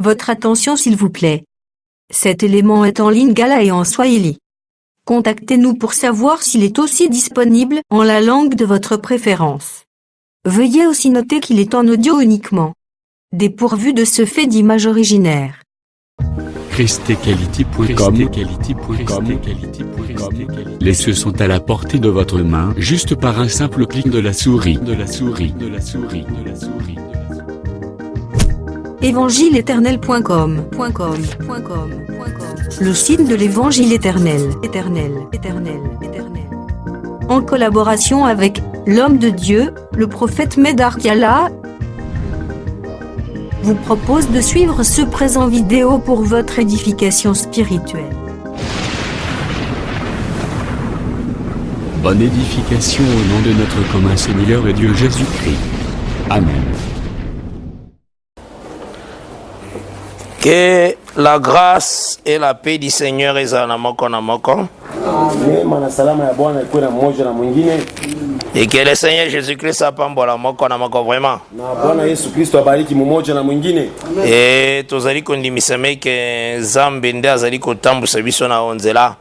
Votre attention s'il vous plaît. Cet élément est en lingala et en swahili. Contactez-nous pour savoir s'il est aussi disponible en la langue de votre préférence. Veuillez aussi noter qu'il est en audio uniquement. Dépourvu de ce fait d'image originaire. Christequality.com. Les cieux sont à la portée de votre main, juste par un simple clic de la souris. Évangile-éternel.com. Le site de l'Évangile éternel. En collaboration avec l'homme de Dieu, le prophète Médard Kiala, vous propose de suivre ce présent vidéo pour votre édification spirituelle. Bonne édification au nom de notre commun Seigneur et Dieu Jésus-Christ. Amen. Que la grâce et la paix du Seigneur ezala na moko na moko. Et que le Seigneur Jésus-Christ apambola moko na moko vraiment. Et tozali kondimiseme ke Nzambe nde azali kotambusa biso na onzela.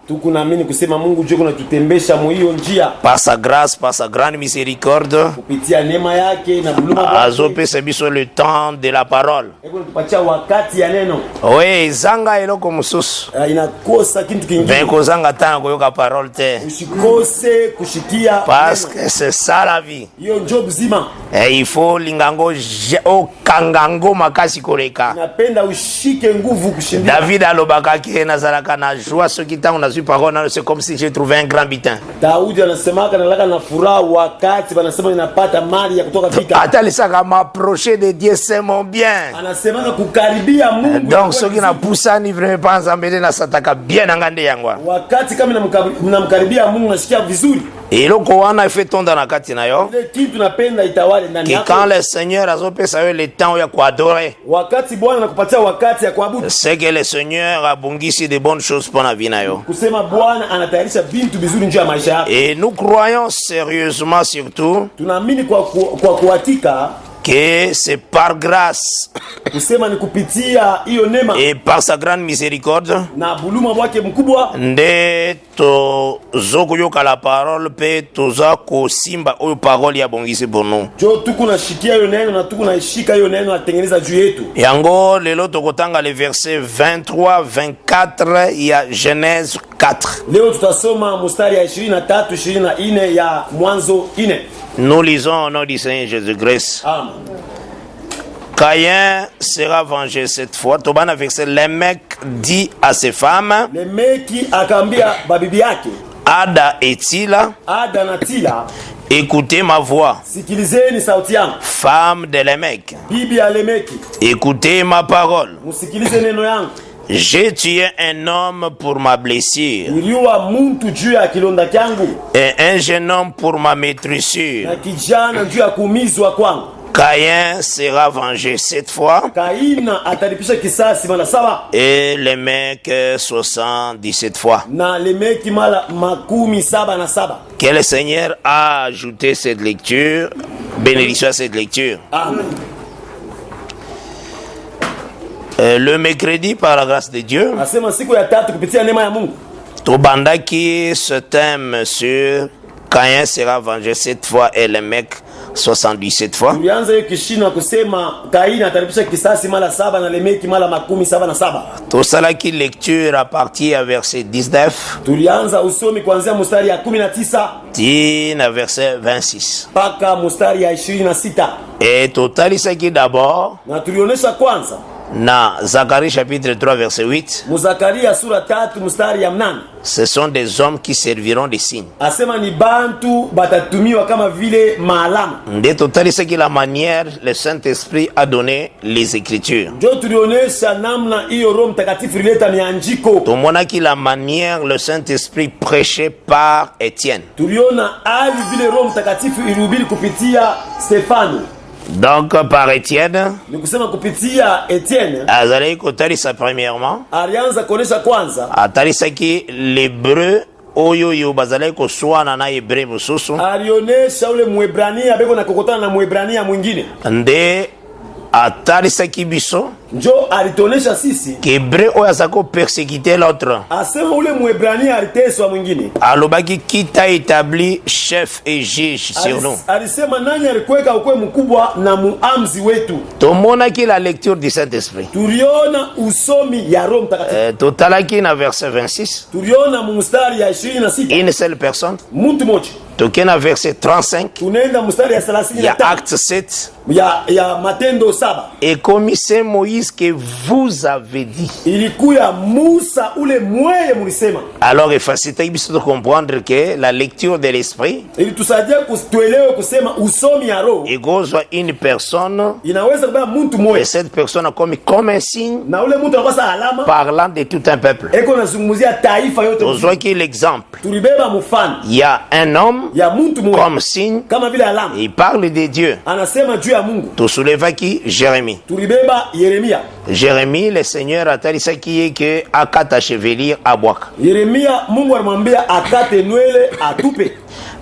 Par sa grâce, par sa grande miséricorde, azopesa biso le temps de la parole. Oui, zanga eloko mususu. Ben kozanga tana koyoka parole te. Parce que c'est ça la vie. Et il faut lingango o kangango makasi koleka. David alobaka ke nazalaka na joie ce qui t'a on a su parole, c'est comme si j'ai trouvé un grand butin. Atalisaka m'approcher de Dieu c'est mon bien. Donc ce qui n'a poussé ni vraiment pas Nzambe na sataka bien ngande yangwa. Et le Koana fait ton dans la kati na yo. Et quand le Seigneur a opéré le temps ya kwa adorer. C'est que le Seigneur a bongisi de bonnes choses pour la vie na yo. Et nous croyons sérieusement surtout que c'est par grâce et par sa grande miséricorde nde tozokoyoka la parole pe toza kosimba oyo parole ya bongisi pour nous. Yango lelo tokotanga le verset 23 24 ya Genèse 4. Nous lisons au nom du Seigneur Jésus-Christ. Caïn sera vengé cette fois. Tobana verset, le mec dit à ses femmes, Ada et Tila, écoutez ma voix. Femme de Lémec, écoutez ma parole. J'ai tué un homme pour ma blessure et un jeune homme pour ma maîtrisure. Caïn sera vengé cette fois et les mecs 77 fois. Que le Seigneur a ajouté cette lecture, bénédiction à cette lecture. Amen. Le mercredi, par la grâce de Dieu, Tobandaki ce thème sur Caïn sera vengé cette fois et les mecs 77 fois. Tout cela qui lecture à partir à verset 19 à verset 26. Et total qui d'abord na Zacharie chapitre 3 verset 8. Ce sont des hommes qui serviront des signes. De total c'est que la manière le Saint-Esprit a donné les Écritures. Tout monde qui la manière le Saint-Esprit prêchait par Étienne. Donc par Étienne, azali kotalisa premièrement, atalisaki l'hébreu oyo yo bazali koswana na hébreu mususu, nde atalisaki biso njo alitonesha sisi qu'hébreu oyo azako persécuter l'autre asema ule Mwebrania aliteswa mwingine alobaki qui t'a établi chef et juge sur nous. Alisema nani alikuweka ukwe mkubwa na muamzi wetu. Tomonaki la lecture du Saint-Esprit. Tuliona usomi ya Roho Mtakatifu. Totalaki na verset 26. Tuliona mstari ya 26. Une seule personne. Mtu mmoja. Tokena verset 35. Tunaenda mstari ya 35. Ya Acte 7. Ya Matendo 7. Et comme c'est Moïse que vous avez dit. Ilikuya Musa ule mweye mulisema. Alors il faut comprendre que la lecture de l'esprit. Ilitusaidia kutuelewe kusema usomi ya Roho. Igozwa une personne. Inaweza kuwa mtu mmoja. Et cette personne a comme un signe. Na ule mtu anakuwa alama. Parlant de tout un peuple. Eko nazungumzia taifa yote.Ozwa ki l'exemple. Tulibeba mfano. Il y a un homme. Ya mtu mmoja. Comme signe. Kama vile alama. Il parle de Dieu. Anasema Dieu ya Mungu. Tosoulevaki Jérémie. Tulibeba Yeremia. Jérémie, le Seigneur a talisa qui est que akata chevelire abwaka. Yeremia Mungu alimwambia akate nywele atupe.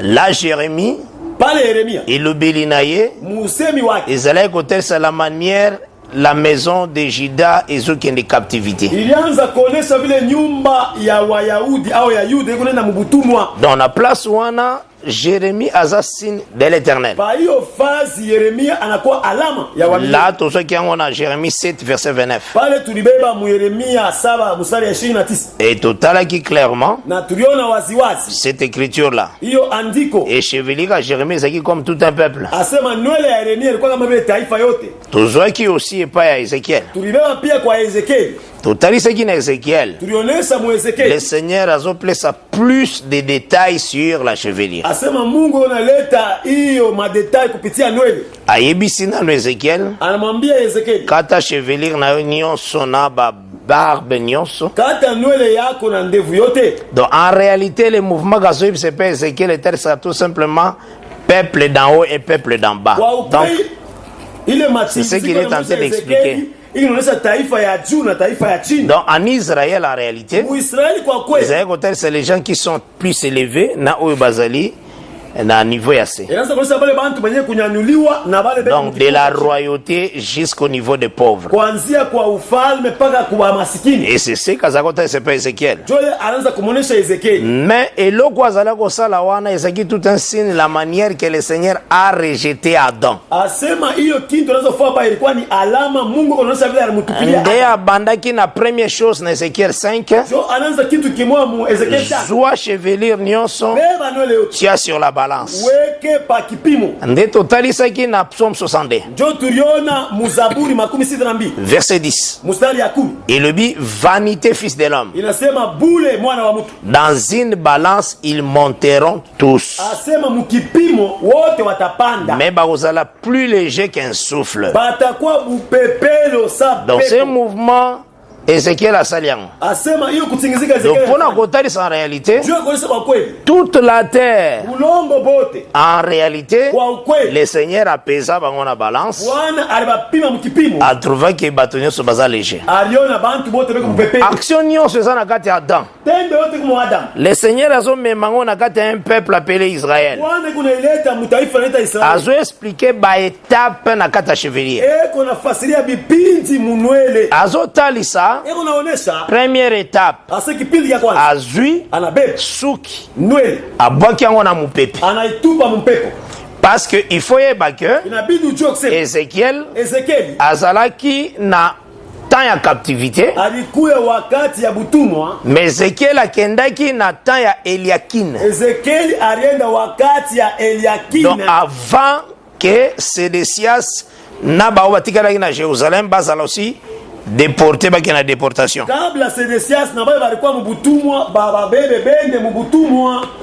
La Jérémie. Pale Yeremia. Ilubili naye. Musemi wake. Ezala kotel sa la manière la maison de Juda ezokende captivité. Ilianza kuonesha vile nyumba ya Wayahudi au ya Yuda iko nenda mubutumwa. Dans la place wana Jérémie assassine de l'Éternel. Pa hiyo fazi Yeremia anakuwa alama ya wamini. Là tout ce qui on a Jérémie 7 verset 29. Pale tulibeba mu Yeremia 7 mstari ya 29. Et total qui clairement. Na tuliona waziwazi. Cette écriture là. Hiyo andiko. Et chevelira Jérémie c'est comme tout un peuple. Asema nywele ya Yeremia ilikuwa kama vile taifa yote. Tozwa qui aussi pas ya Ézéchiel. Tulibeba pia kwa Ezekiel. Totalise qui na Ézéchiel. Tulionesha mu Ezekiel. Le Seigneur a placé plus de détails sur la chevelure. Asema Mungu analeta hiyo madetail kupitia nywele. Ayebisi na Ezekiel. Anamwambia Ezekiel. Kata chevelure na nyonso na ba barbe nyonso. Kata nywele yako na ndevu yote. Donc en réalité le mouvement gazoïb c'est pas Ezekiel était tout simplement peuple d'en haut et peuple d'en bas. Donc c'est ce qu'il est tenté d'expliquer. Donc en Israël en réalité, Israël c'est les gens qui sont plus élevés na Bazali na niveau assez. Donc de la royauté jusqu'au niveau des pauvres. Et c'est ce que c'est pas Ézéchiel. Mais eloko azala ko sala wana ezaki tout un signe la manière que le Seigneur a rejeté Adam. Nde abandaki na première chose na Ézéchiel 5. Soit chevelure nyonso tia sur la balance. Nde totalisaki na Psaume 62. Verset 10. Et le dit vanité fils de l'homme. Dans une balance ils monteront tous. Mais bazala plus léger qu'un souffle. Dans ce mouvement Ézéchiel a saliang. Donc pour la côté en réalité, toute la terre, en réalité, le Seigneur a pesé dans la balance, a trouvé que les bâtonnets sont basés légers. Action nyon se ça na kati Adam. Le Seigneur a zombé mango na kati un peuple appelé Israël. A zo expliqué ba étape na kati chevelure. A zo talisa. Première étape, azui suki abwaki yango na mupepe. Parce que il faut yeba que Ézéchiel azalaki na temps ya captivité, mais Ézéchiel akendaki na temps ya Eliakine. Donc avant que Sédécias na bao batikala na Jérusalem bazala aussi déporté baki na déportation.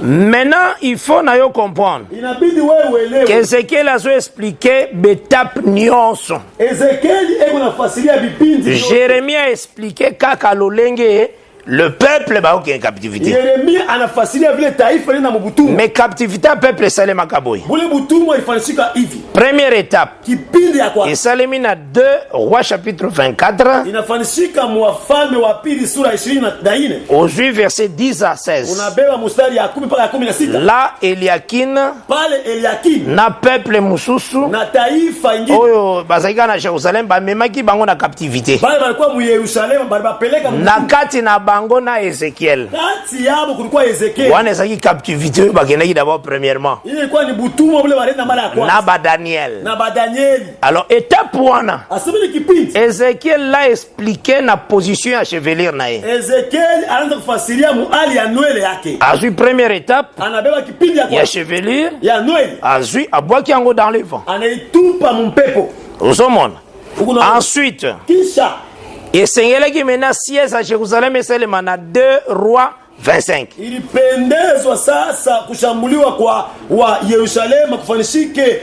Maintenant il faut na yo comprendre que Ézéchiel a expliqué l'étape nyonso. Jérémie a expliqué kaka lolenge le peuple ba ok captivité. Yeremia anafasiria vile taifa lina mubutumwa. Mais captivité peuple salema kaboy. Bule butumwa ifanyika hivi. Première étape. Kipindi ya kwanza. Et Salemina 2 Roi chapitre 24. Inafanyika Wafalme wa pili sura 24. Aux Juifs verset 10 à 16. Unabeba mstari ya 10 mpaka 16. Là Eliakim. Pale Eliakim. Na peuple mususu. Na taifa ingine. Oyo bazalika na Jerusalem ba memaki bango na captivité. Bale balikuwa mu Yerusalemu bale bapeleka na kati na bango na Ezekiel. Kati yabo kulikuwa Ezekiel. Wana ezaki captivité bakendaki d'abord premièrement. Ile ilikuwa ni butumwa bule barenda mara ya kwanza. Na ba Daniel. Na ba Daniel. Alors étape wana. Asema kipindi. Ezekiel l'a expliqué na position ya chevelure na ye. Ezekiel anaanza kufasiria muali ya nywele yake. Azui première étape. Anabeba kipindi ya chevelure. Ya nywele. Azui abwaki yango dans le vent. Anaitupa mumpepo. Uzomona. Ensuite. Kisha. Et sengelaki mena siège à Jérusalem et seulement na 2 Rois 25. Ilipendezwa sasa kushambuliwa kwa wa Yerusalemu kufanishike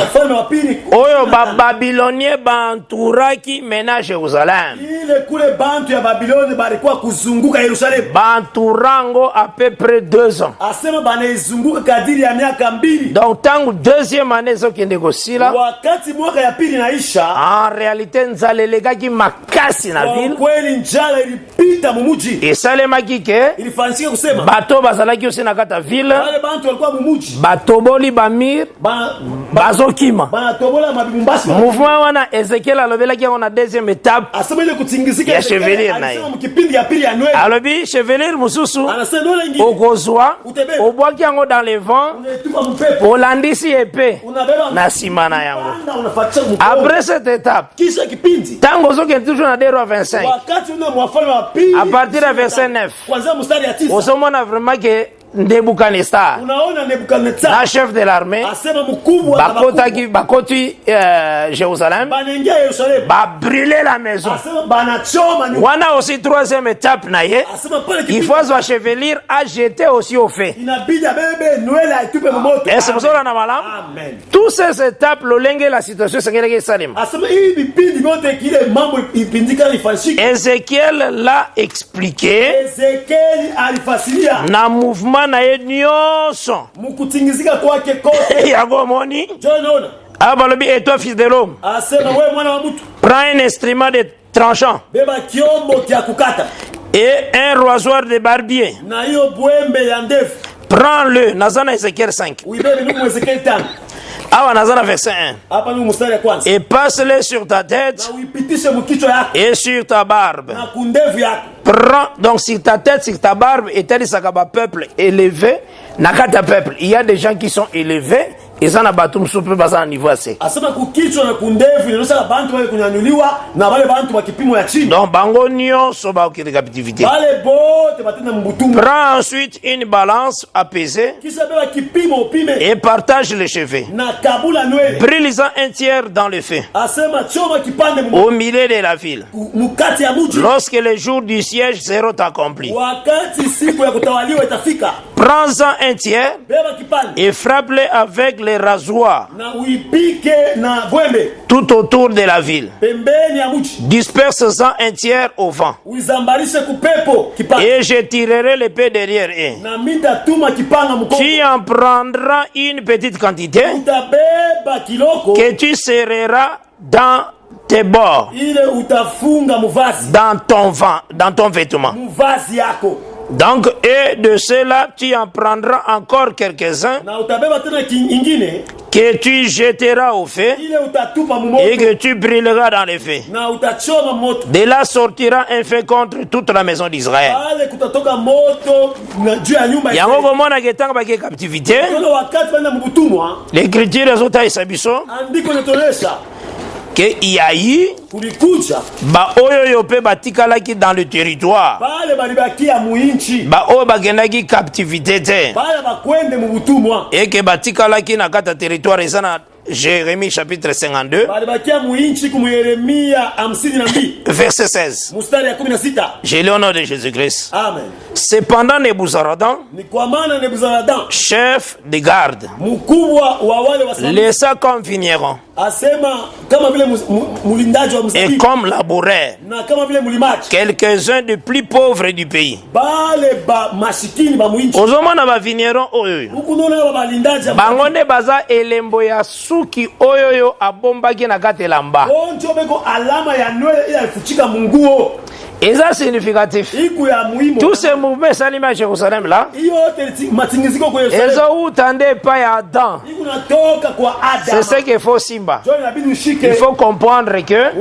wafalme wa pili. Oyo ba Babylonie banturaki mena Jérusalem. Ile kule bantu ya Babiloni balikuwa kuzunguka Yerusalemu. Banturango à peu près 2 ans. Asema banaizunguka kadiri ya miaka 2. Donc tangu deuxième année zokende kosila. Wakati mwaka ya pili naisha. En réalité nzalelekaki makasi na ville. Kweli njala ilipita mumuji. Esalemaki ke ilifanyika kusema bato bazalaki aussi na kata ville. Wale bantu walikuwa mumuji. Batoboli bamir. Bazokima. Banatobola mabibumbasi. Mouvement wana Ezekiel alobelaki yango na deuxième étape. Asema ile kutingizika ya chevelure na ye. Asema mkipindi ya pili ya nywele. Alobi chevelure mususu. Anasema nywele ingine. Okozwa. Obwaki yango dans le vent. Unetupa mpepo. Olandisi épée. Na simana yango. Après cette étape. Kisha kipindi. Tango zoke toujours na 2 Rois 25. Wakati una mwafalme wa pili. À partir de verset 9. Kwanza mstari ya 9. Osomona vraiment que Nebuchadnezzar. Unaona Nebuchadnezzar. Na chef de l'armée. Asema mkubwa bakoti Jérusalem. Banengia Yerusalemu. Ba brûler la maison. Asema banachoma nyumba. Wana aussi troisième étape na ye. Asema pale kipindi. Il faut sa chevelure a jeté aussi au feu. Inabidi abebe nywele aitupe moto. Est-ce que ça na malam? Amen. Toutes ces étapes lolenge la situation sengeli Salem. Asema hii vipindi vyote kile mambo ipindika ifanyike. Ezekiel l'a expliqué. Ezekiel alifasiria. Na mouvement na ye nyonso. Mukutingizika kwake kote. Yago moni. Jonona. Abalobi et toi fils de l'homme. Asema wewe mwana wa mtu. Prends un instrument de tranchant. Beba kiombo kia kukata. Et un rasoir de barbier. Na hiyo bwembe ya ndefu. Prends-le. Nazana Ezekiel 5. Uibebe nuko Ezekiel 5. Awa nazana verset 1. Hapa ni mstari ya kwanza. Et passe-le sur ta tête. Na uipitishe mkichwa yako. Et sur ta barbe. Na kundevu yako. Prends donc sur ta tête, sur ta barbe, et tel sakaba peuple élevé. Nakata peuple. Il y a des gens qui sont élevés. Et ça na batum soupe basa niveau assez. Asema kukichwa na kundevu inaonyesha bantu wale kunyanyuliwa na wale bantu wa kipimo ya chini. Donc bango nyonso ba okiri captivité. Wale bote batenda mbutumu. Prends ensuite une balance apaisée. Kisha beba kipimo upime. Et partage les cheveux. Na kabula nywele. Brûle-en un tiers dans le feu. Asema choma kipande au milieu de la ville. Mukati ya mji. Lorsque les jours du siège seront accomplis. Wakati siku ya kutawaliwa itafika. Prends-en un tiers. Beba kipande. Et frappe-le avec les rasoirs. Na uipike na bwembe. Tout autour de la ville. Pembeni ya mji. Disperse-en un tiers au vent. Uizambarishe kupepo kipande. Et je tirerai l'épée derrière eux. Na mitatuma kipanga mkongo. Tu en prendras une petite quantité. Utabeba kiloko. Que tu serreras dans tes bords. Ile utafunga muvazi. Dans ton vêtement. Muvazi yako. Donc, et de cela, tu en prendras encore quelques-uns que tu jetteras au feu et que tu brûleras dans le feu. De là sortira un feu contre toute la maison d'Israël. L'écriture est au Sabiso. Que il y a eu ba oyo yope batikalaki dans le territoire ba oyo bakendaki captivité te et que batikalaki na kata territoire eza na Jérémie chapitre 52 verset 16. J'ai lu au nom de Jésus-Christ. Amen. Cependant Nebuzaradan, chef de garde, laissa comme vigneron et comme laboureurs quelques-uns des plus pauvres du pays. Ozomona ba vigneron oyo bango nde baza elembo ya suki oyo abombaki na kati elamba. Eza significatif. Tous ces mouvements s'animent à Jérusalem là. Ils ont entendu pas à Adam. C'est ce qu'il faut simba. Il faut comprendre que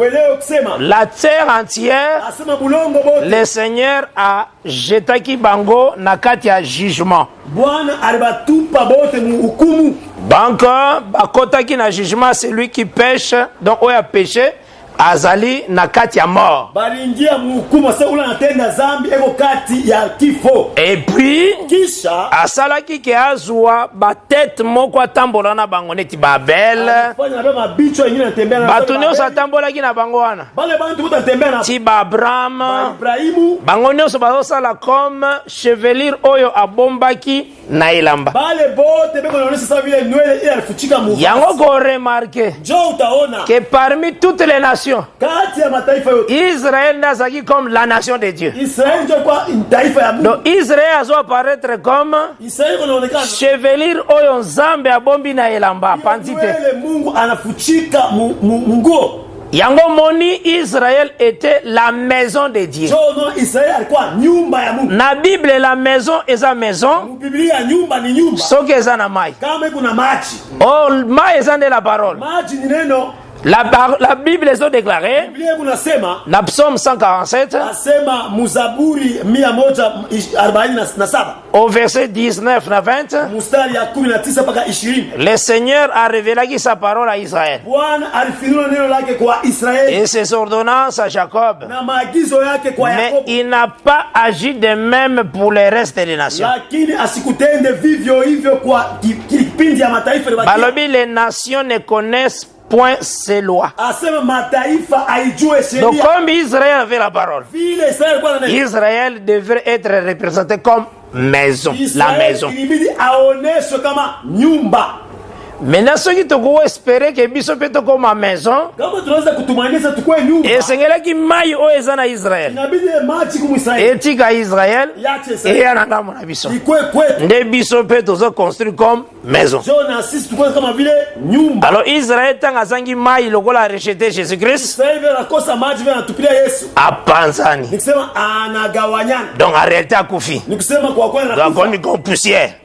la terre entière, le Seigneur a jeté qui bango na kati ya jugement. Donc, bakota ki na jugement, c'est lui qui pêche, donc on a péché. Azali na kati ya mort. Et puis asalaki ke azwa ba tête moko atambola na bango neti Babel. Bato nyonso atambolaki na bango wana ti ba Abraham, bango nyonso bazosala comme chevelure oyo abombaki na elamba. Yango ko remarquer que parmi toutes les nations, Israël n'a comme la nation de Dieu. Donc Israël doit apparaître comme chevelure oyo nzambe abombi na elamba pantite. Yango moni Israël était la maison de Dieu. Na Bible la maison est sa maison. Soki eza na mai. Oh, mai eza de la parole. La Bible est déclarée dans Psaume 147 au verset 19 à 20. Le Seigneur a révélé sa parole à Israël et ses ordonnances à Jacob, mais il n'a pas agi de même pour le reste des nations. Balobi, les nations ne connaissent point ces lois. Donc comme Israël avait la parole, Israël devrait être représenté comme maison, la maison. Maintenant, ceux qui te espérer que biso peut comme ma maison, et c'est là qui maille au ezana Israël, et tika Israël, et yananga mon abiso. Ne biso peut tous construire comme maison. Alors Israël tant azangi maille le gola rejeté Jésus-Christ. A Panzani. Donc en réalité à Koufi. Donc on est comme poussière.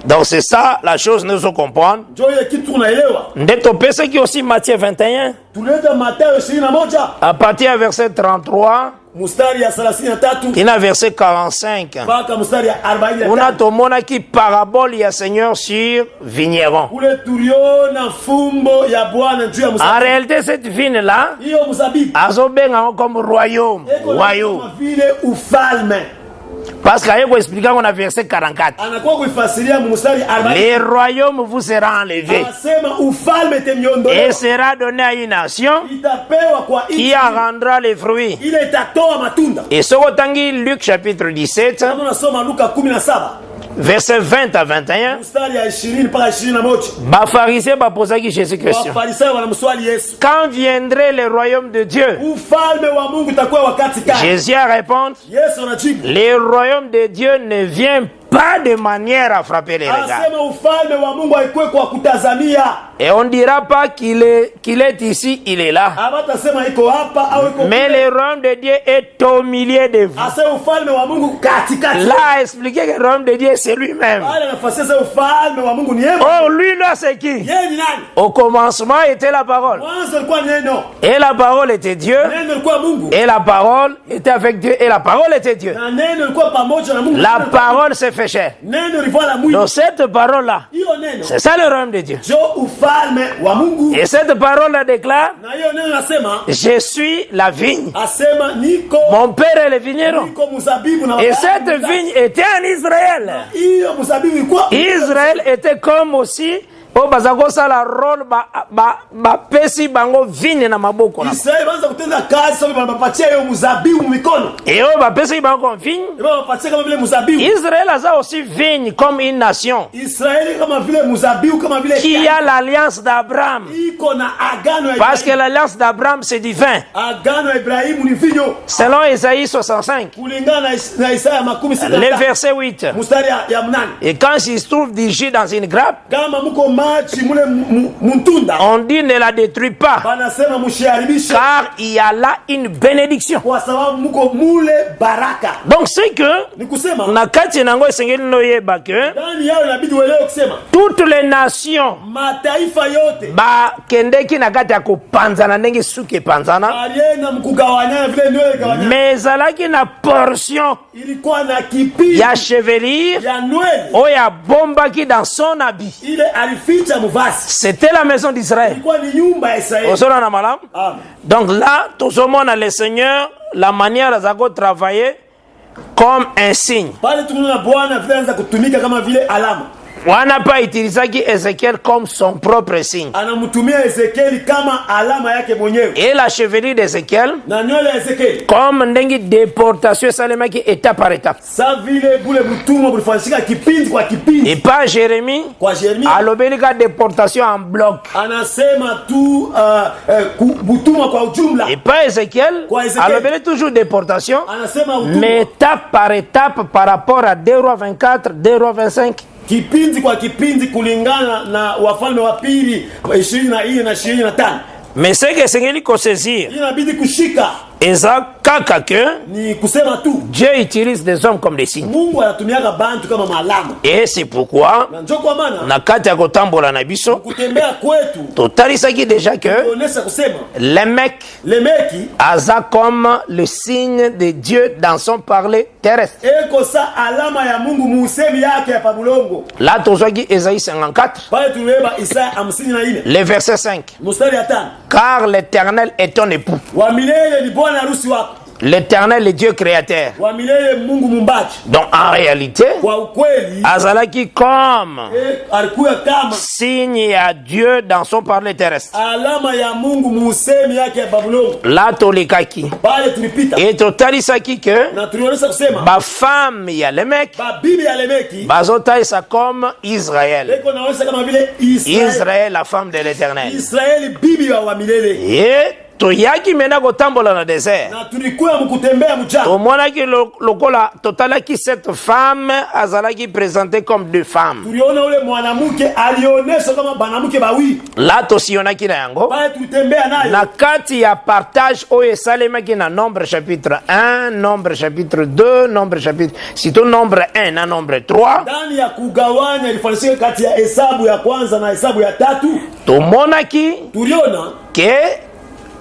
Donc c'est ça la chose nous comprendre. Ndeto pesa qui aussi Matthieu 21. À partir du verset 33. Il y a verset 45. On a tomona qui parabole ya Seigneur sur vigneron. En réalité cette vigne là, azobenga comme royaume. Parce qu'il y a expliqué qu'on a verset 44. Les royaumes vous seront enlevés et sera donné à une nation qui en rendra les fruits. Et ce que Luc chapitre 17, verset 20 à 21, Pharisien va poser Jésus question. Quand viendrait le royaume de Dieu? Jésus répond, le royaume de Dieu ne vient pas de manière à frapper les regards. Et on ne dira pas qu'il est ici, il est là. Mais le royaume de Dieu est au milieu de vous. Là, a expliqué que le royaume de Dieu c'est lui-même. Oh, lui là c'est qui? Au commencement était la parole. Et la parole était Dieu. Et la parole était avec Dieu. Et la parole était Dieu. La parole s'est fait chair. Donc cette parole-là, c'est ça le royaume de Dieu. Et cette parole-là déclare, je suis la vigne. Mon père est le vigneron. Et cette vigne était en Israël. Israël était comme aussi o bazako sala rôle ba pesi bango vigne na maboko na Israeli banza kutenda kazi sababu banapatia hiyo mzabibu mikono et o ba pesi bango vigne banapatia kama vile mzabibu Israël a aussi vigne comme une nation Israeli kama vile mzabibu kama vile qui a l'alliance d'Abraham iko na agano ya parce que l'alliance d'Abraham c'est divin agano ya Ibrahimu ni vinyo selon Isaïe 65 kulingana na Isaya 66 le verset 8 mstari ya 8 et quand il se trouve du jus dans une grappe kama mko maji mule mtunda on dit ne la détruis pas banasema mshiharibisha car il y a là une bénédiction kwa sababu mko mule baraka donc c'est que ni kusema na kati nango esengeli no yeba que ndani yao inabidi uelewe kusema toutes les nations mataifa yote ba kendeki na kati ya kopanzana ndenge suki epanzana alienda mkugawanyana vile nywele gawanyana mais alaki na portion ilikuwa na kipindi ya chevelure ya nywele oya bombaki dans son habit ile alificha muvasi c'était la maison d'Israël ilikuwa ni nyumba ya Israeli osona na malam Amen. donc là tozomona le Seigneur la manière azako travailler comme un signe pale tunaona Bwana vile anaanza kutumika kama vile alama wana pa utilisaki Ézéchiel comme son propre signe anamtumia Ezekieli kama alama yake mwenyewe et la chevelure d'Ézéchiel na nywele ya Ezekieli comme ndengi déportation salemaki étape par étape sa vile bule butumwa bulifanyika kipindi kwa kipindi et pas Jérémie kwa Yeremia alobelika déportation en bloc anasema tu butumwa kwa ujumla et pas Ézéchiel Kwa Ezekiel. alobeli toujours déportation anasema utumwa mais étape par rapport à 2 Rois 24 2 Rois 25 kipindi kwa kipindi kulingana na Wafalme wa Pili 24 na 25 mais c'est que esengeli kosaisir inabidi kushika eza kaka que ni kusema tu Dieu utilise des hommes comme des signes Mungu anatumiaga bantu kama maalama et c'est pourquoi na njoo kwa maana na kati ya kotambola na biso kutembea kwetu totalisaki déjà que tuonesha kusema Lémec Lemeki aza comme le signe de Dieu dans son parler terrestre. eko sa alama ya Mungu muusemi yake ya pabulongo Là tozwaki Esaïe 54 pale tuliweba Isaya 54 le verset 5 mstari ya 5 car l'Éternel est ton époux. wa milele ni bwana harusi wako L'Éternel est Dieu créateur. wa milele Mungu mumbaji Donc en réalité kwa ukweli azalaki comme alikuwa kama signe à Dieu dans son parler terrestre. alama ya Mungu muusemi yake ya pabulongo Là tolikaki pale tulipita et totalisaki que na tulionyesha kusema ba femme ya Lémec bibi ya Lemeki bazotalisa comme Israël. eko naonyesha kama vile Israël la femme de l'Éternel. Israeli bibi wa milele Et toyaki mena kotambola na désert. na tulikuwa mkutembea mchana Tomonaki lokola totalaki cette femme azalaki présentée comme deux femmes. tuliona ule mwanamke alionyesha kama banamuke bawi Là tosionaki na yango pale tulitembea naye na kati ya partage oyo esalemaki na Nombre chapitre 1, Nombre chapitre 2, Nombre chapitre sito Nombre 1 na Nombre 3 ndani ya kugawanya ilifanyika kati ya hesabu ya kwanza na hesabu ya tatu tomonaki tuliona ke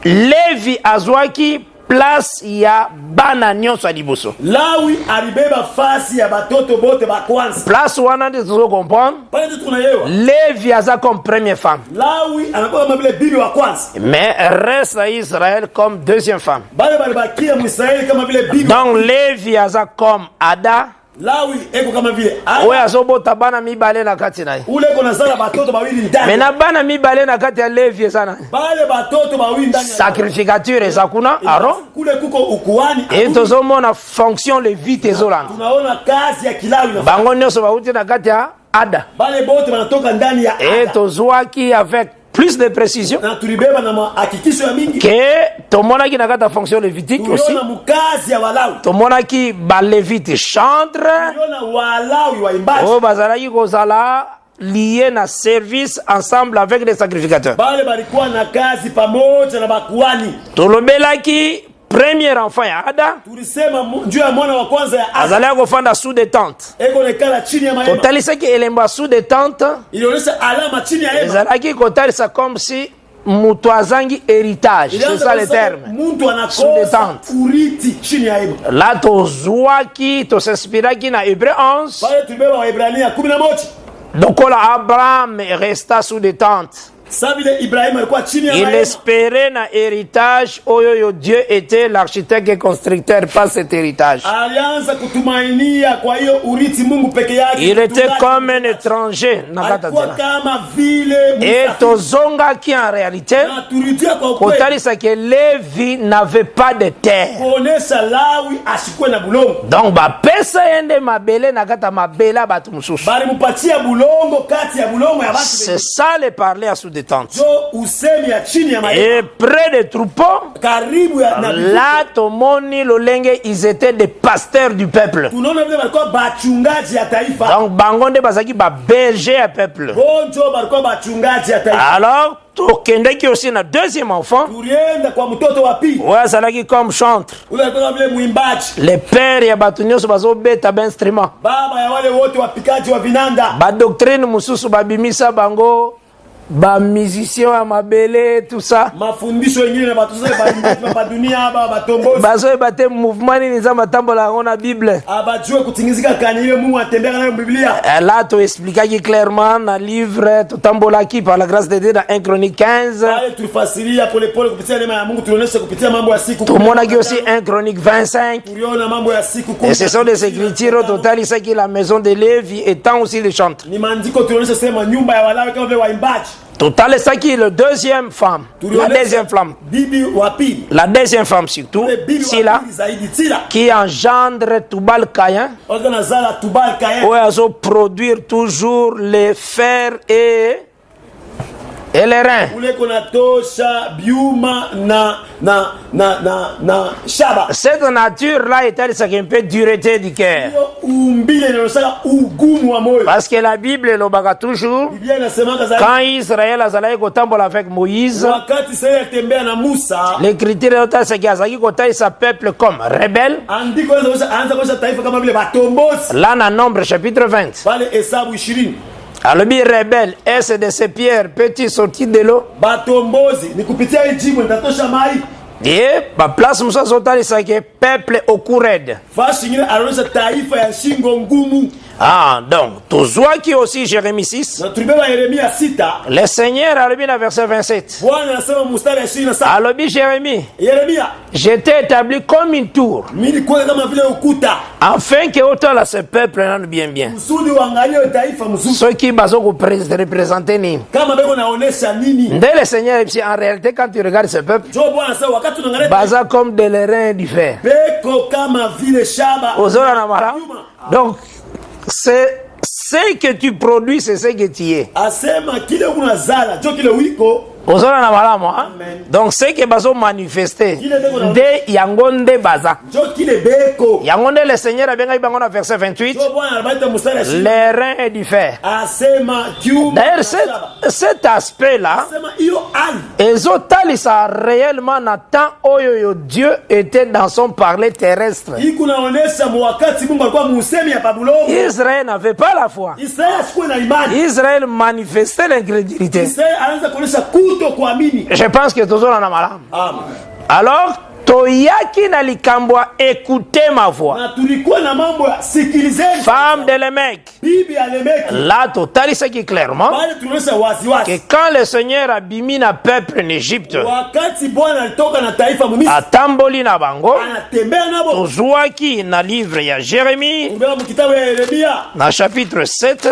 Levi azwaki place ya bana nyonso ya liboso. Lawi alibeba fasi ya batoto bote ba kwanza Place wana nde tozo comprendre pale tunaelewa Levi aza comme première femme Lawi anakuwa kama vile bibi wa kwanza mais reste à Israël comme deuxième femme. bale balibakia Mwisraeli kama vile bibi Donc Levi aza comme Ada Lawi eko kama vile oyo azobota bana mibale na kati na ye. ule kona zala batoto bawili ndani Mais na bana mibale na kati ya Levi eza na bale batoto bawili ndani sacrificature eza kuna Aaron kule kuko ukuani et tozomona fonction levite ezolanda tunaona kazi ya Kilawi na bango nyonso bauti na kati ya Ada bale bote banatoka ndani ya et Ada. tozwaki avec plus de précision na tulibeba na mahakikisho ya mingi que tomonaki na kati ya fonction lévitique aussi tuliona mukazi ya Walawi tomonaki balevite chantre tuliona Walawi waimbaji oyo bazalaki kozala lié na service ensemble avec les sacrificateurs. bale balikuwa na kazi pamoja na bakuani Tolobelaki premier enfant ya Ada tulisema njoo ya mwana wa kwanza ya Ada azalaki kofanda sous de tente. eko nekala chini ya mahema Totalisaki elembo ya sous de tente ilionyesha alama chini ya hema ezalaki kotalisa comme si mutu azangi héritage, c'est ça le terme. muntu Sous de anakosa tente. uriti chini ya hema Là tozwaki tosinspiraki na Hébreu 11 pale tulibeba Waebrania 11 donc là Abraham resta sous de tente Il espérait un héritage. Oyo Dieu était l'architecte et constructeur, pas cet héritage. Il était comme un étranger. Et Tozonga qui en réalité, que Lévi n'avait pas de terre. Donc, c'est ça le parler à sous-détente. Et près des troupeaux, là, Tomoni, Lolenge, ils étaient des pasteurs du peuple. Donc, Bangonde Bazaki, berger à peuple. Alors, Tokendeki aussi un deuxième enfant. Ouais, ça là qui comme chantre. Les pères ya batunyo so bazo beta ba instrument. Ba doctrine mususu babimisa bango. Ba musicien à mabele tout ça. Mafundisho wengine na batu sasa ba dunia ba tombozi. Bazo bate mouvement ni za matambola on a Bible. Abajue kutingizika kanile Mungu atembea na Biblia. Là tu expliquer clairement dans livre tutambola qui par la grâce de Dieu dans 1 Chronique 15. Pale tulifasiria pole pole kupitia neema ya Mungu tulionyesha kupitia mambo ya siku. Tumeona aussi 1 Chronique 25. Tuliona mambo ya siku. Et ce sont des écritures totales ça qui la maison de Lévi étant aussi les chantres. Ni maandiko tulionyesha sema nyumba ya Walawi kama vile waimbaji. Total, ça qui est la deuxième femme. La deuxième femme. La deuxième femme surtout. Sila. Qui engendre Tubal Caïn. Où elles ont produire toujours les fers et les reins. Cette nature-là est un peu dureté du cœur. Parce que la Bible le toujours. Quand Israël a avec Moïse, l'écriture est c'est qu'il sa peuple comme rebelle. Là, dans Nombre chapitre 20. Alors, le rebelle, est-ce de ces pierres petits sortis de l'eau? Et, ma place, Moussa Zotali, c'est que peuple au courred. Ah, donc, tout soit qui aussi Jérémie 6. Le Seigneur a le verset 27. Alors, Jérémie, j'étais établi comme une tour. Afin que autant là ce peuple n'en bien. Ceux qui basent représenter ni. Dès le Seigneur, en réalité, quand tu regardes ce peuple, basé comme des reins du fer. Donc, c'est ce que tu produis, c'est ce que tu es. Donc c'est que bazo manifesté de yangonde baza. Yangonde le Seigneur a bien dit dans verset 28. Les reins et du fer. D'ailleurs cet aspect là, ça réellement Nathan oyo Dieu était dans son parler terrestre. Israël n'avait pas la foi. Israël manifestait l'incrédulité. Je pense que toujours en a malade. Alors, Toyaki na likambwa, écoutez ma voix. Femme de Lémec. Là, total, c'est qui clairement que quand le Seigneur a bimi na peuple en Égypte, a tamboli na bango, tozwaki na livre ya Jérémie, na chapitre 7,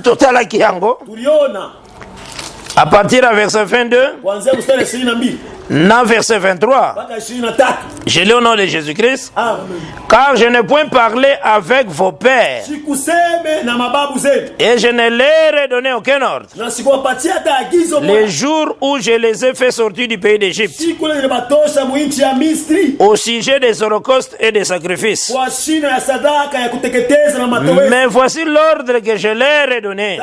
total ki yango. À partir du verset 22, dans verset 23, je lis au nom de Jésus-Christ, car je n'ai point parlé avec vos pères, et je ne leur ai donné aucun ordre, les jours où je les ai fait sortir du pays d'Égypte, au sujet des holocaustes et des sacrifices. Mais voici l'ordre que je leur ai donné.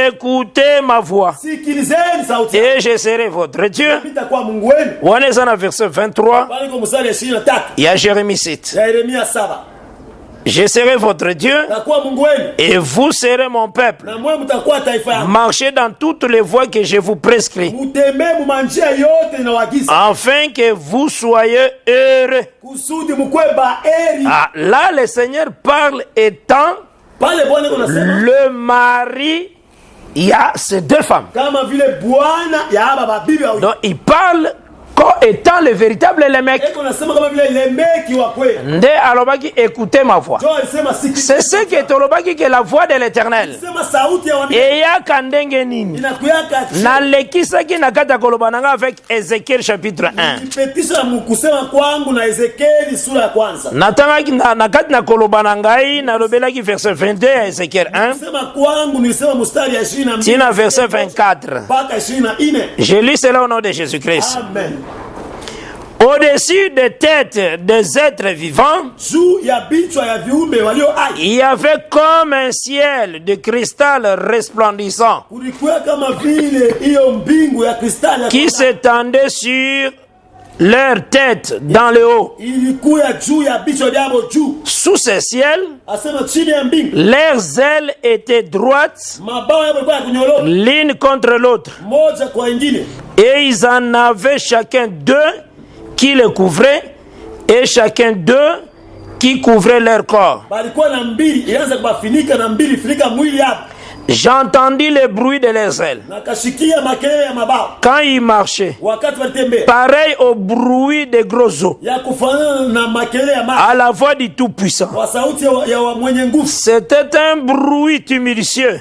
Écoutez ma voix, et je serai votre Dieu. On est dans le verset 23. Il y a Jérémie 7. Je serai votre Dieu et vous serez mon peuple. Marchez dans toutes les voies que je vous prescris, afin que vous soyez heureux. Ah, là, le Seigneur parle étant Le mari, il y a ces deux femmes. Donc il parle comme étant le véritable mec. Nde alobaki écoutez ma voix. C'est ce que tolobaki que la voix de l'Éternel. Et ya kandenge nini. Na lekisaki na kata kolobananga avec Ézéchiel chapitre 1. Natangaki na kata na kolobanangai na lobelaki verset 22 à Ézéchiel 1. Tina verset 24. Je lis cela au nom de Jésus-Christ. Amen. Au-dessus des têtes des êtres vivants, il y avait comme un ciel de cristal resplendissant qui s'étendait sur leurs têtes dans le haut. Sous ce ciel, leurs ailes étaient droites l'une contre l'autre. Et ils en avaient chacun deux qui le couvraient et chacun d'eux qui couvrait leur corps. J'entendis le bruit de leurs ailes quand ils marchaient, pareil au bruit des gros os, à la voix du Tout-Puissant. C'était un bruit tumultueux,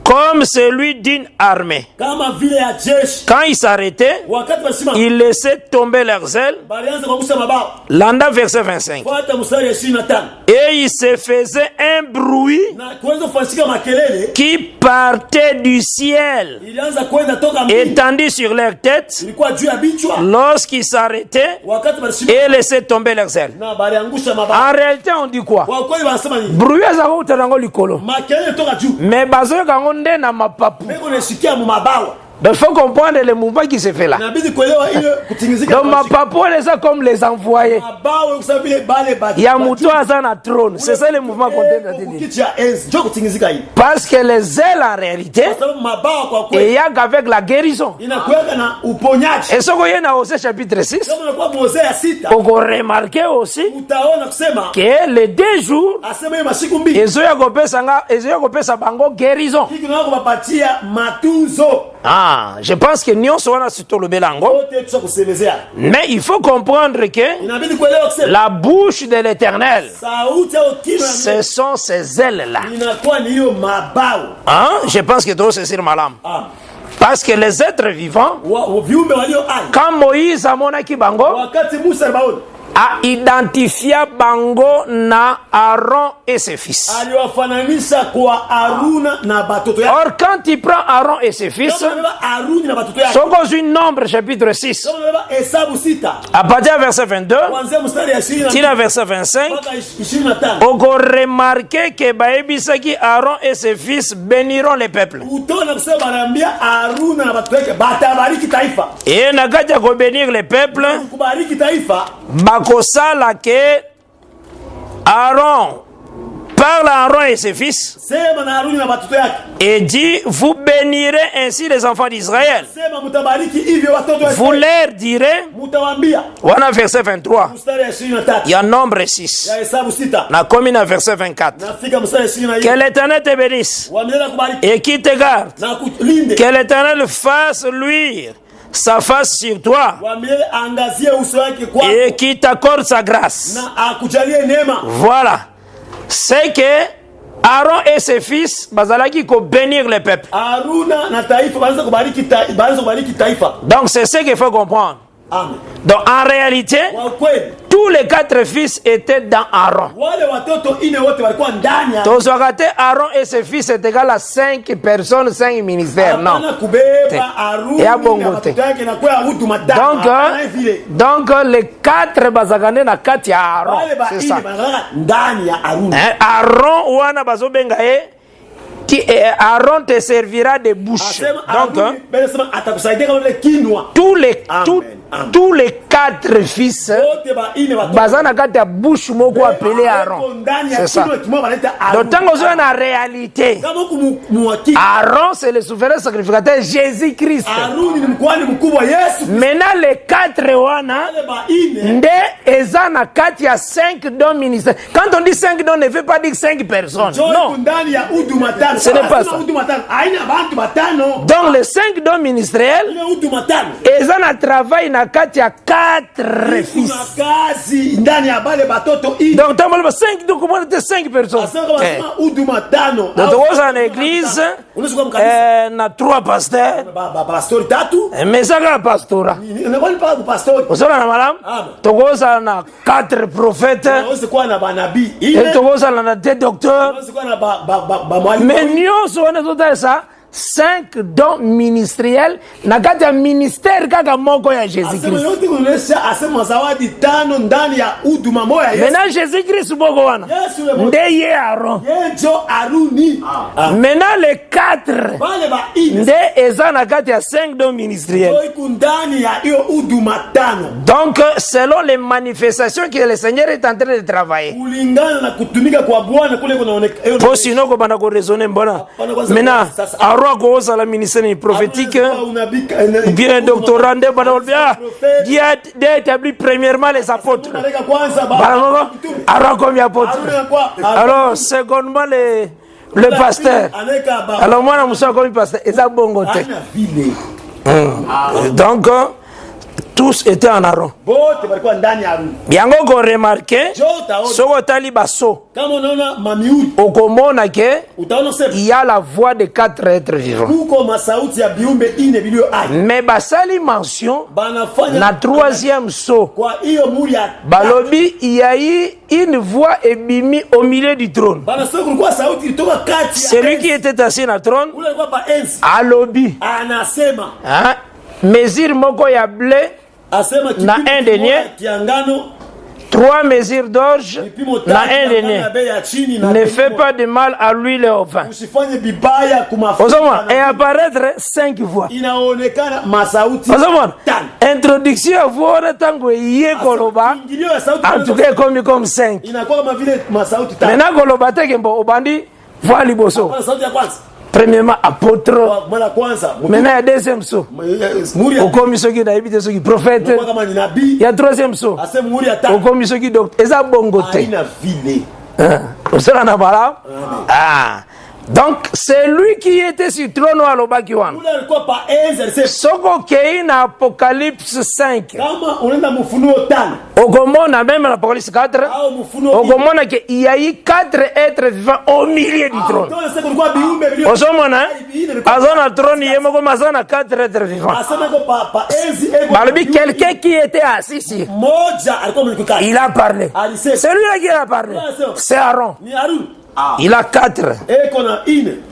comme celui d'une armée. Quand ils s'arrêtaient, ils laissaient tomber leurs ailes. Landa verset 25. Et il se faisait un bruit qui partait du ciel, étendu sur leurs têtes, lorsqu'ils s'arrêtaient et laissaient tomber leurs ailes. En réalité, on dit quoi? Bruit mais na mapapu. Il faut comprendre le mouvement qui se fait là. Donc mapapu on les a comme les envoyés. Il y a Moutou Azan à trône. C'est ça le mouvement qu'on dit. Parce que les ailes en réalité, il y a qu'avec la guérison. Et ce qu'on y a aussi chapitre 6, on peut remarquer aussi que les 2 jours, ils ont sa bango guérison. Ah, je pense que nous sommes sur le Bélango. Mais il faut comprendre que la bouche de l'Éternel, ce sont ces ailes-là. Hein? Je pense que tout c'est sur ma lame. Parce que les êtres vivants, quand Moïse a monaki bango, a identifié bango na Aaron et ses fils. Or quand il prend Aaron et ses fils, sont dans une nombre chapitre 6, à partir du verset 22, tina verset 25, on peut remarquer que Baébisaki, Aaron et ses fils béniront les peuples. Et Nagadia ko bénir les peuples. Bakosala ke Aaron parle à Aaron et ses fils et dit, vous bénirez ainsi les enfants d'Israël. Vous leur direz, on a verset 23, il y a nombre 6, na commune verset 24, que l'Éternel te bénisse et qui te garde, que l'Éternel fasse luire sa face sur toi et qui t'accorde sa grâce. Voilà. C'est que Aaron et ses fils bazalaki ko bénir le peuple. Donc c'est ce qu'il faut comprendre. Amen. Donc en réalité, tous les 4 fils étaient dans Aaron. Aaron et ses fils est égal à 5 personnes, 5 ministères. Non. Donc les 4 bazagane na 4 ya Aaron. C'est ça. Aaron wana bazobenga qui Aaron te servira de bouche. Donc tous tous les 4 fils bazana kati ya bouche moko appelé Aaron. C'est ça. Donc tant qu'on est en réalité, Aaron c'est le souverain sacrificateur Jésus-Christ. Maintenant les 4 wana nde ezana kati ya 5 dons ministériels. Quand on dit 5 dons, ne veut pas dire 5 personnes. Non. Ce n'est pas ça. Donc les 5 dons ministériels, ezana travail na kati ya 4 fils. Donc tant que 5 dons, comment était 5 personnes? Donc on a une église, na 3 pasteurs. Mais ça la pastora. On a madame. Togoza na 4 prophètes. Et togoza na 2 docteurs. Mais nous on est total ça. 5 dons ministériels na kati ya ministère kaka moko ya Jésus-Christ. Maintenant Jésus-Christ boko wana ndeye Aaron. Maintenant les 4 nde eza na kati ya 5 dons ministériels. Donc selon les manifestations que le Seigneur est en train de travailler. Pour sinon ko bana ko raisonner mbona. Maintenant Aaron cause à la ministère prophétique, bien doctorat, Dieu a établi premièrement les apôtres. Alors combien d'apôtres? Alors secondement le pasteur. Alors moi je suis comme pasteur. Et ça bon côté. Donc tous étaient en Aaron. Bien qu'on remarque, ce tali basso. Okomona ke il y a la voix de 4 êtres vivants. Mais basali mention la 3e saut. Balobi il y a eu une voix ébimi au milieu du trône. Celui qui était assis sur le trône alobi. Mesure moko ya blé na un denier, 3 mesures d'orge na un denier. Ne fais pas de mal à l'huile et au vin. Et apparaître 5 voix. Introduction à voix tango yé koloba. En tout cas comme 5. Maintenant koloba te kembo obandi voix liboso. Premièrement, apôtre. Maintenant, il y a 2e saut. Au commission qui a évité ce qui prophète. Il y a 3e saut. Au commission qui docteur. Et ça, bon côté. Donc, c'est lui qui était sur le trône à l'Obakiwan. Soko Kei na Apocalypse 5. Au Gomona, même l'Apocalypse 4. Au Gomona, il y a eu 4 êtres vivants au milieu du trône. Au Somona, à son trône, il y a 4 êtres vivants. Quelqu'un qui était assis ici, il a parlé. C'est lui qui a parlé. C'est Aaron. Il a 4.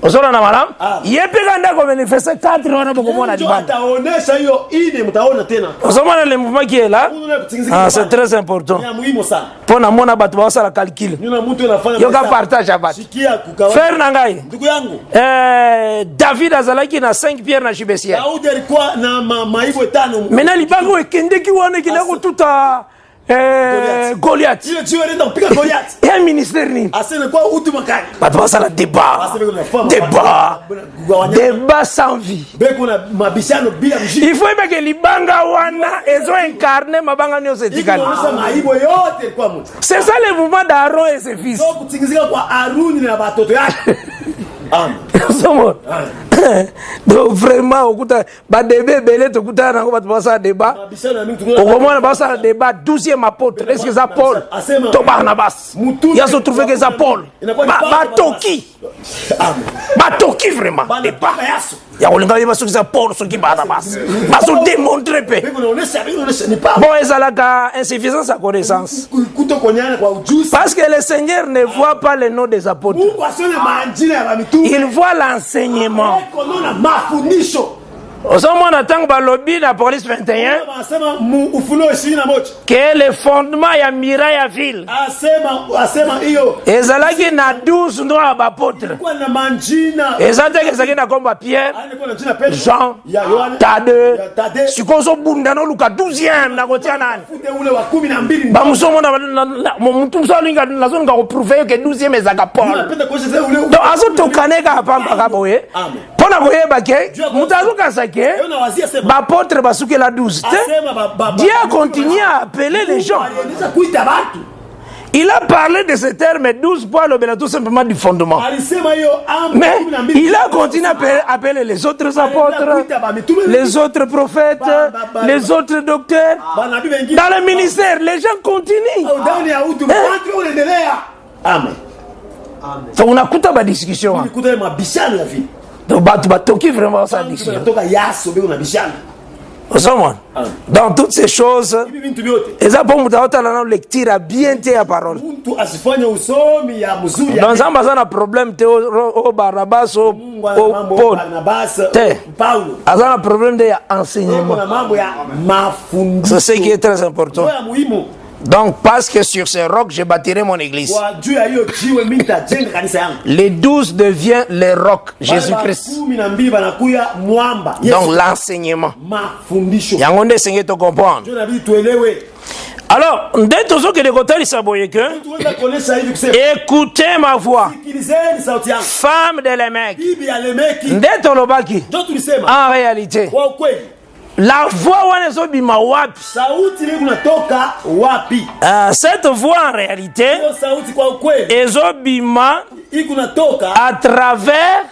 On a madame. Il est péganda comme manifester 4 on a beaucoup moins de bande. On a le mouvement qui est là. C'est très important. Pour na mona batu ba sala calcul. Yo ka partage à bat. Frère nangai. David azalaki na 5 pierres na Chibesia. Maintenant libango ekende ki wana ki na ko tuta Goliath. Et un ministère ni. Pas ça la débat sans vie. Il faut que libanga wana ezo incarner mabanga nyo setikali. C'est ça le mouvement d'Aaron et ses fils. Donc vraiment okuta ba débé belé to kuta na ko ba pasa débat au moment ba ça débat 12e apôtre est-ce que ça Paul to Barnabas il a se trouvé que ça Paul ba toki vraiment débat ya olinga ba so que ça Paul so ki Barnabas ba so démontrer pe bon ezalaka insuffisance à connaissance parce que le Seigneur ne voit pas le nom des apôtres, il voit l'enseignement. Osomona tango balobi na police 21 que le fondement ya mira ya ville ezalaki na 12 ndo ya bapôtre ezateke ezalaki na komba Pierre Jean Tade sikozo bunda no luka 12e na kotia nani bamusomona mutu msalinga nazonga ko prouver que 12e ezaka Paul donc azotokaneka pamba kaboye pona koyeba ke mutazuka sake bapôtre basuke la 12. Dieu a continué à appeler les gens. Il a parlé de ce terme 12 pour le tout simplement du fondement. Mais il a continué à appeler les autres apôtres, les autres prophètes, les autres docteurs. Dans le ministère, les gens continuent. Amen. Donc on a écouté ma discussion. Donc tu vraiment sa discussion. Dans toutes ces choses, et ça pour nous la lecture à bien la parole. Dans un problème au Barnabas au Paul, un problème de enseignement. C'est ce qui est très important. Donc, parce que sur ce roc, je bâtirai mon église. Les 12 deviennent les rocs, Jésus-Christ. Donc, l'enseignement. Il y a un enseignement de comprendre. Alors, écoutez ma voix. Femme de l'émec. En réalité. La voix wanezobima wapi? Cette voix en réalité ezobima à travers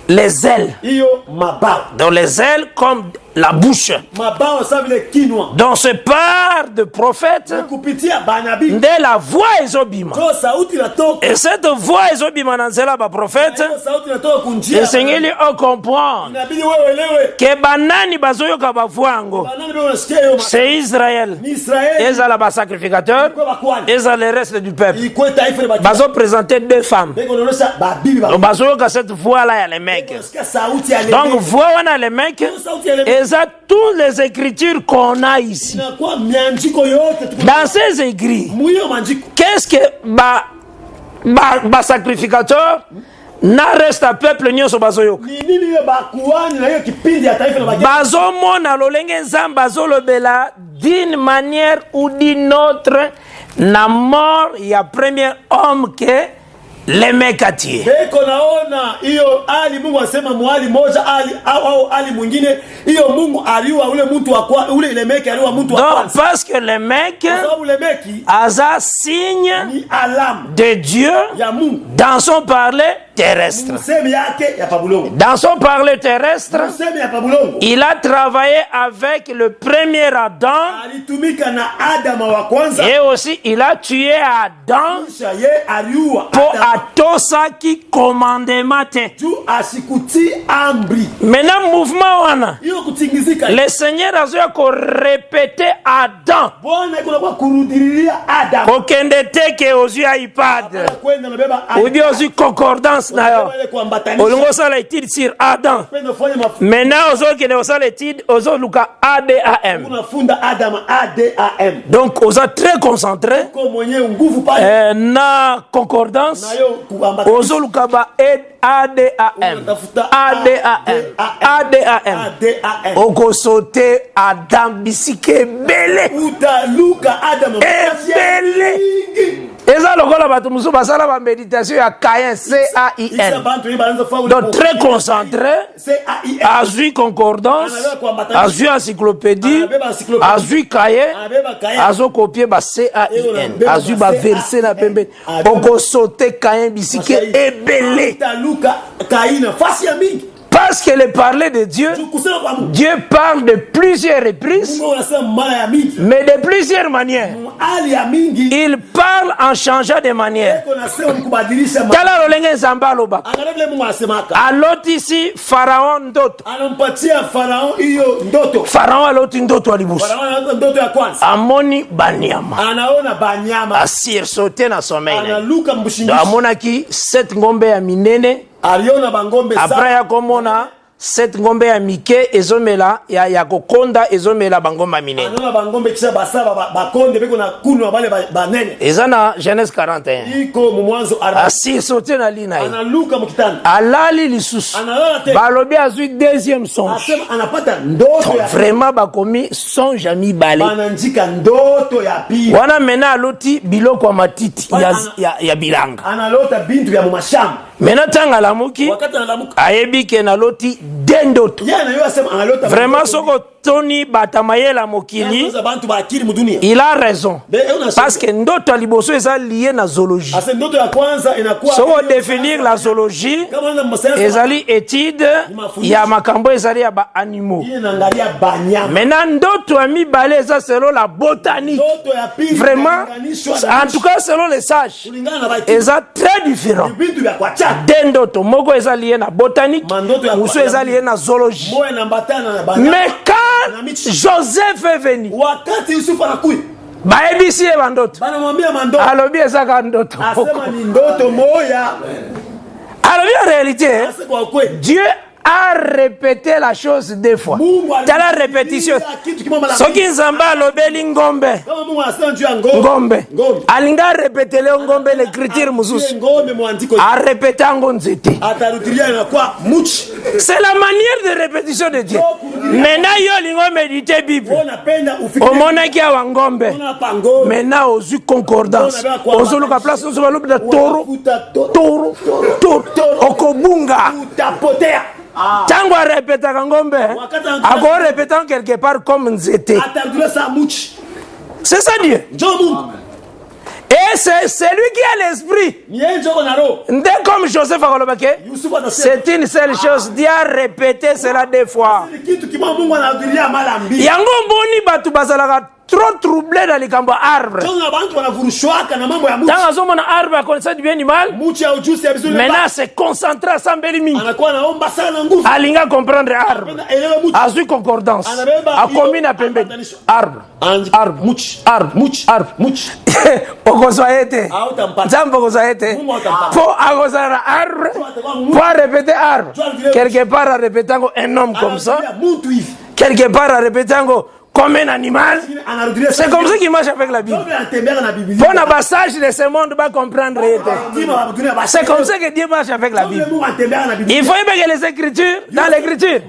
les ailes. Dans les ailes comme la bouche. Dans ce part de prophète, de la voix ezobima. Et cette voix ezobima dans cela ba prophète, le Seigneur lui a comprendre que banani bazoyoka ba voix. C'est Israël. Ils ont la sacrificateur, ils ont le reste du peuple. Bazo présenter deux femmes. Donc bazoyoka cette voix là, il y a les mecs. Donc voix on a les mecs. Et ça, toutes les écritures qu'on a ici. Dans ces écrits, qu'est-ce que sacrificateur n'a reste à peuple nyonso bazoyo. Bazomona lolenge nzamba bazolobela d'une manière ou d'une autre na mort ya premier homme que les mecs à tuer. Donc, parce que les mecs a signe de Dieu dans son parler terrestre. Dans son parler terrestre, il a travaillé avec le premier Adam et aussi il a tué Adam pour atosa qui commandement te. Maintenant mouvement wana. Le Seigneur a répété Adam. Kokende te ke ozu iPad. Ou bien ozu concordance na yo. Olongo sala étude sur Adam. Maintenant ozo ke ne sala étude ozo luka ADAM. Donc ozo très concentré. Na concordance ozo luka ba ADAM. Oko sauter Adam bisike bele. Ebele. Eza lokola batu musu basala ba méditation ya Caïn CAIN. Donc très concentré. Azui concordance, azui encyclopédie, azui cahier, azo copier ba CAIN, azui ba verset na pembe. Oko sauter Caïn bisike ebele. Parce que le parler de Dieu, Dieu parle de plusieurs reprises, mais de plusieurs manières. Il parle en changeant de manière. Alors ici, Pharaon ndoto. Pharaon aloti ndoto alibusu. Amoni banyama. Asir sauté na sommeil. Amona ki 7 ngombe ya minene. Après ya komona cette ngombe ya mike ezomela ya kokonda ezomela bangomba minene. Anona bangombe kisa basaba bakonde beko na kunu abale banene. Ezana Genèse 41. Iko mu mwanzo 40. Asi sote na lina yi. Analuka mukitanda. Alali lisusu. Balobi azui deuxième songe. Asema anapata ndoto ya vraiment bakomi songe ami balé. Bananjika ndoto ya pili. Wana mena aloti biloko ya matiti ya bilanga. Analota bintu ya mumashamba. Mena tanga lamuki. Wakati analamuka. Ayebi ke naloti dendoto. Vraiment soko Tony Batamayela Mokili, il a raison. Parce que ndoto liboso eza lié na zoologie. Si on définir la zoologie, ezali étude ya makambo ezali ya ba animaux. Maintenant ndoto ami balé eza selon la botanique. Vraiment, en tout cas selon les sages, eza très différent. Dendoto moko eza lié na botanique, muso eza lié na zoologie. Mais quand Joseph est venu, baebisi e bandoto alobi ezaka ndoto alobi en réalité Dieu a répété la chose deux fois. Dans la répétition, soki nzamba alobeli ngombe alinga répéter le ngombe l'écriture mususu a répété ngo nzete. C'est la manière de répétition de Dieu. Maintenant yo lingo méditer Bible omona ki awa ngombe maintenant ozu concordance ozoluka place ozo balobi da toro okobunga tango répéta ngombe ako répétant quelque part comme nzete. C'est ça Dieu. Et c'est lui qui a l'esprit. Dès comme Joseph a dit, c'est une seule chose. Dieu a répété cela deux fois. Yango boni batu bazalaka trop troublé dans les camps arbres. Dans la zone arbre a connaissance du bien du mal. Maintenant c'est concentré à Sambelimi. Alinga comprendre arbre. A su concordance. A commune à Pembe. Arbre. Okosoyete. Jambo okosoyete. Pour agosara arbre. Pour répéter arbre. Quelque part à répéter un homme comme ça. Quelque part à répéter comme un animal. C'est comme ça qu'il marche avec la Bible. Pour le passage de ce monde, va comprendre. C'est comme ça que Dieu marche avec la Bible. Il faut que les Écritures, dans l'Écriture,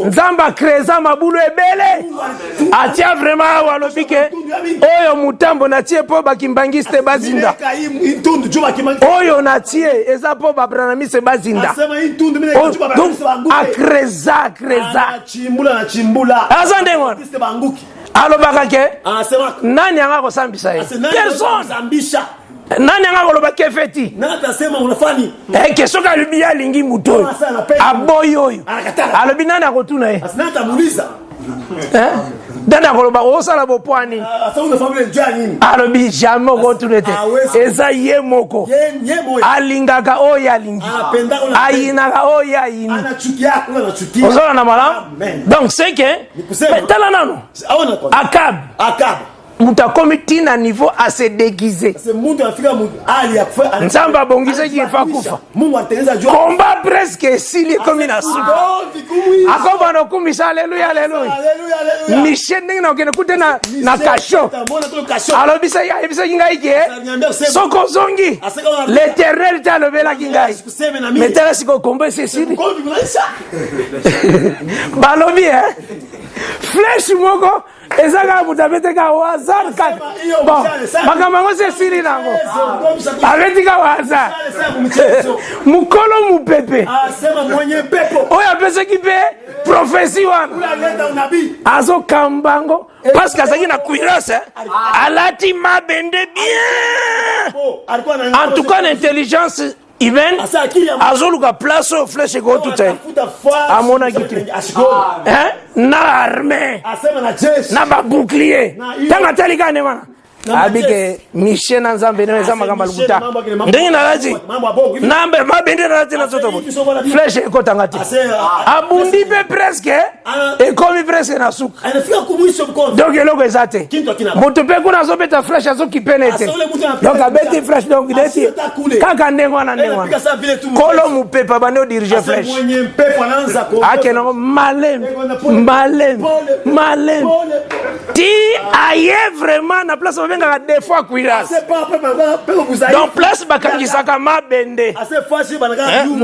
Nzamba kreza mabulu ebele. Atia vraiment walobike. Oyo mutambo natie po bakimbangiste bazinda. Oyo natie eza po babranamise bazinda. Donc akreza. Azandengo. Alo bakake nani anga kosambisa ye personne nani anga koloba kefeti ke soka lubiya lingi muto aboyo oyo alobi nani akotuna ye dana koloba osala bopwani alobi jamais okotunete eza ye moko alingaka oyo alingi ayinaka oyo ayini ozola na malamu. Donc c'est que tala nano Akab muta komiti na niveau à se déguiser. Nzamba bongise qui fa kufa. Combat presque sili comme une soupe. Akoba no kumisa alléluia. Michel n'inga okene kutena na kasho. Alors bisa kingai ke. Soko zongi. L'Éternel t'a levé la kingai. Mais tala siko combat c'est sili. Balobi flèche moko ezaka mutabete ka wazar ka bon makamango se siri nango abeti ka wazar mukolo mupepe asema mwenye pepo oya pese kipe prophétie wana azo kambango parce que azaki na kuirase alati mabende bien en tout cas l'intelligence humaine azoluka place au flèche ko tout à mon agité na armée na ba bouclier tanga talika ne mana abike Michel Nzambe na za makamba lukuta ndenge na lazi nambe mabende na lazi na toto flèche ekota ngati abundi pe presque et comme presque na suka donc eloko ezate moto pe kuna zo beta flèche azo kipene te donc abeti flèche donc deti kaka ndengo na ndengo kolo mupepa bando diriger flèche akeno malem ti aye vraiment na place benga des fois cuirasse donc place bakangisa mabende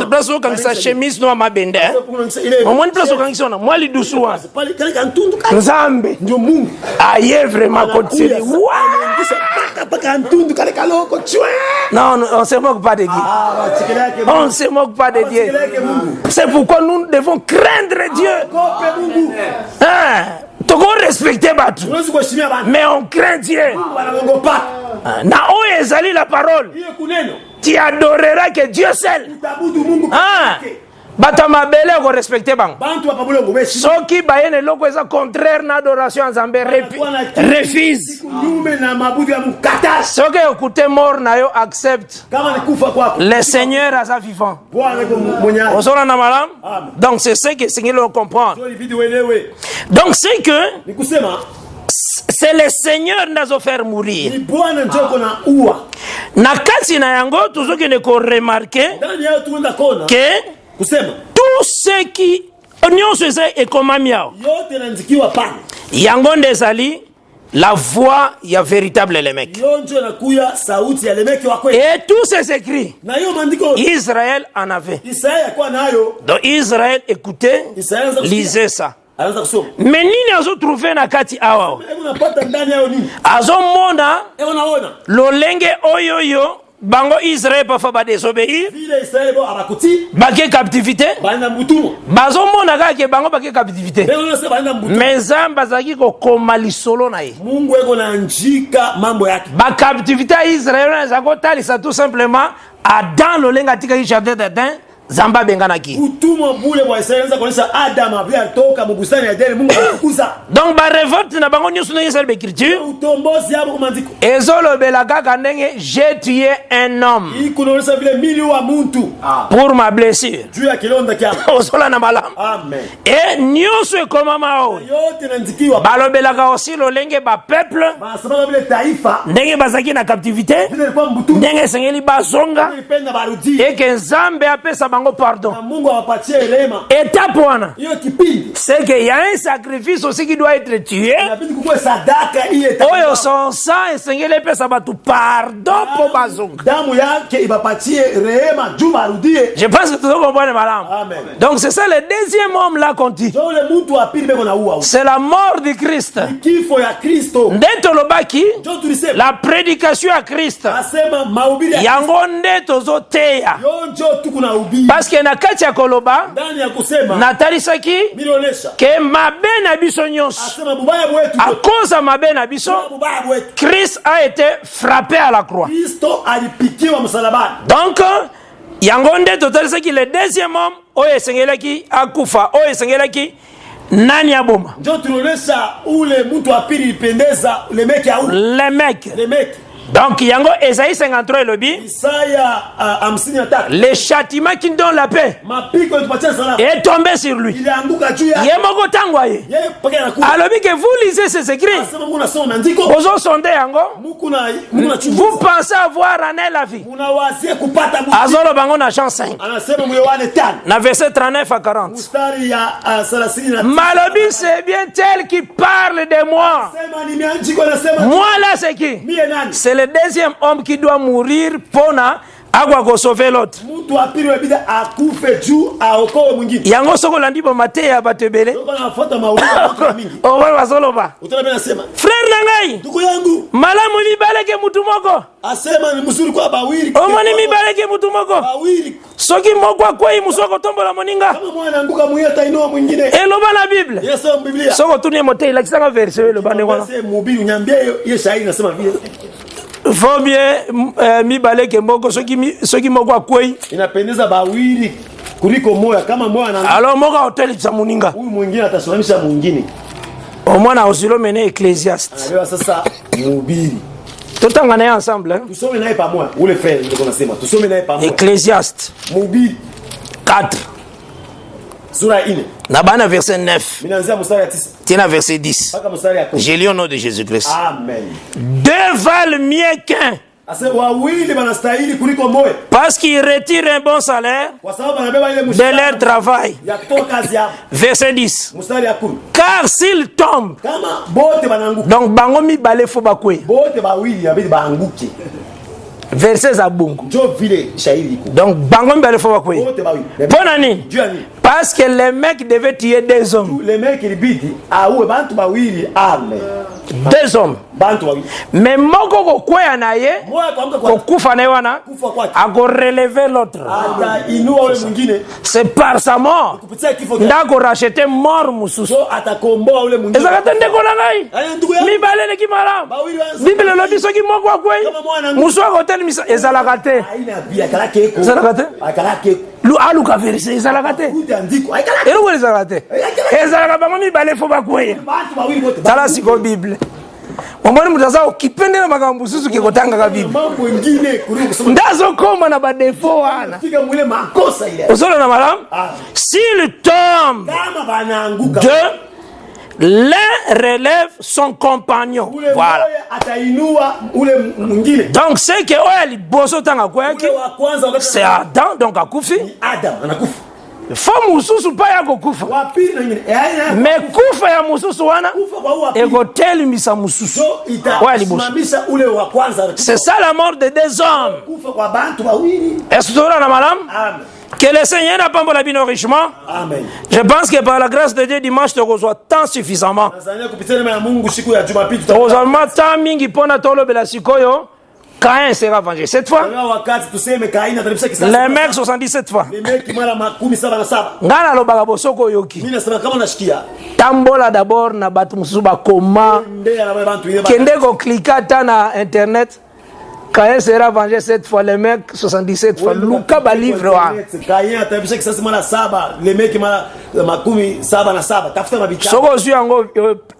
place okangisa chemise no mabende au moins place okangisa na moi lidusu Nzambe ndio Mungu aye vraiment continue non on se moque pas de Dieu on se moque pas de Dieu c'est pourquoi nous devons craindre Dieu tu dois respecter Batu mais on craint Dieu na oyo ezali la parole tu adoreras que Dieu seul bata mabele ko respecter bango soki bayene loko eza contraire na adoration Nzambe refuse soki écouter mort na yo accepte le Seigneur a sa vivant osona na malam donc c'est ce que Seigneur le comprend donc c'est que c'est le Seigneur nazo faire mourir na kati na yango tuzoki ne ko remarquer que tout ce qui nyonso eza ekomami awa yango nde ezali la voix ya véritable Lémec et tous ces écrits Israël en avait donc Israël écoutait lisait ça mais nini azo trouvé na kati awa azo mona lolenge oyoyo bango Israël pa fa ba désobéir baké captivité bazo mona kake bango baké captivité mais Nzambe zaki ko koma lisolo na ye Mungu eko na njika mambo yake ba captivité Israël na zako talisa tout simplement Adam lolenga tika ki jardin d'Éden Zamba benganaki. Donc ba révolte na bango nyusu na yesel l'écriture. Ezolo belaka kanenge j'ai tué un homme. Pour ma blessure. Osola na malam. Amen. Et nyusu ekoma mao. Balo belaka aussi lolenge ba peuple. Ndenge bazaki na captivité. Ndenge sengeli bazonga. Et que Nzambe apesa bango pardon. Étape wana. C'est qu'il y a un sacrifice aussi qui doit être tué. Oyo son sang et sengeli pesa batu pardon pour bazonga. Je pense que tout le monde comprend madame. Donc c'est ça le deuxième homme là qu'on dit. C'est la mort de Christ. Ndeto lobaki la prédication à Christ. Yango ndeto zoteya. Parce que na kati ya koloba na talisaki ke mabe na biso nyonso à cause de mabe na biso Christ a été frappé à la croix. Donc yango ndeto talisaki le deuxième homme oyo esengelaki akufa oyo esengelaki nani aboma le mec. Donc yango Esaïe 53 lobi le châtiment qui donne la paix est tombé sur lui. Yemoko tangwaye. Alobi que vous lisez ces écrits. Ozo sonde yango. Vous pensez avoir en la vie. Azolo bango na Jean 5. Na verset 39 à 40. Malobi c'est bien tel qui parle de moi. Moi là c'est qui? C'est le deuxième homme qui doit mourir pour agwa sauver l'autre. Yango soko landi bo mate ya batebele. Frère nangai. Malamu libaleke mutu moko. Omoni mibaleke mutu moko. Soki moko kwa musoko tombola moninga. Eloba na Bible. Soko tunie mote la kisanga verset le bande wana. Faut bien mibaleke mboko soki moko akwei inapendeza bawili kuliko moya kama moya na alors moko hoteli cha muninga huyu mwingine atasimamisha mwingine au moins na osilo mene Ecclésiaste anaelewa sasa mhubiri Totanga naye ensemble. Tusome naye pamoja. Ule frère ndio nasema. Tusome naye pamoja. Ecclésiaste. Mhubiri 4. Sura 4. Na bana verset 9. Minaanzia mstari ya 9. Tiens verset 10. Mpaka mstari ya 10. J'ai lu au nom de Jésus-Christ. Amen. Deux valent mieux qu'un. Ase wawili wanastahili kuliko moja. Parce qu'ils retirent un bon salaire Kwa sababu anabeba ile de mshahara leur travail. ya kutoka kazi yao. Verset 10. Mstari ya 10. Car s'ils tombent, Kama bote bananguka. donc bango mibale fo bakwe. Bote bawili yabidi baanguke. Verset za bungu. Njo vile shairi iko. Donc bango mibale fo bakwe. Bote bawili. Pona nini? Jua nini? Parce que les mecs devaient tuer deux hommes. Les mecs ilibidi auwe bantu bawili. Amen. Deux hommes. Bantu bawili. Mais moko kokwea na ye, Moya kuamka kwa kokufa na ye wana, kufa kwake. ako relever l'autre. Atainua ule mwingine. C'est par sa mort. Kupitia kifo chake. Ndako racheter mort mususu. So atakomboa ule mwingine. Ezaka ndeko na ngai. Aya ndugu yangu. Mibale ne kimala. Bawili wanza. Bible lobi soki moko akwei. Musu akotel misa ezalaka te. Aina bia kala keko. Ezalaka te. Akala keko. Lu aluka verse ezalaka te. Utandiko. Akala. Elo ezalaka te. Ezalaka bango mibale fo bakwei. Bantu bawili bote. Tala siko Bible. Mwamboni mutaza ukipendela makambo susu kikotanga ka Bible. Mambo mengine kuliko kusema. Ndazo koma na badefo wana. Fika mwile makosa ile. Usolo na malamu? S'il tombe, Kama banaanguka. l'un relève son compagnon. Voilà. Atainua ule mwingine. Donc c'est que oya liboso tanga kwaki. Ule wa kwanza wakati C'est Adam donc akufi. Adam anakufa. Fa mususu pa yako kufa. Wa pili na nyingine. Mais kufa ya mususu wana Kufa kwa huwa pili. ego telimisa mususu. So Oya liboso. itasimamisha ule wa kwanza. C'est ça la mort de deux hommes. Kufa kwa bantu bawili. Est-ce que tu as na madame? Amen. Que le Seigneur n'a pas la bien richement. Amen. Je pense que par la grâce de Dieu dimanche tu reçois tant suffisamment. Tanzania kupitia neema ya Mungu siku ya Jumapili Heureusement tant mingi pona tolo bela sikoyo. Caïn sera vengé cette fois. wakati tuseme Kaini atalipisa kisasi. Les mecs 77 fois. Les mecs mara 77. Ngana lobaka bosoko yoki. Mimi nasema kama unashikia. Tambola d'abord na batu mususu bakoma. Ndea na bantu ile. Kende ko klika ta na internet. Caïn sera vengé cette fois, les mecs 77 fois. Luka ba livre wa. Caïn atabisha kisasi mara 7, les mecs mara 77. Tafuta mabicha. Soko zui yango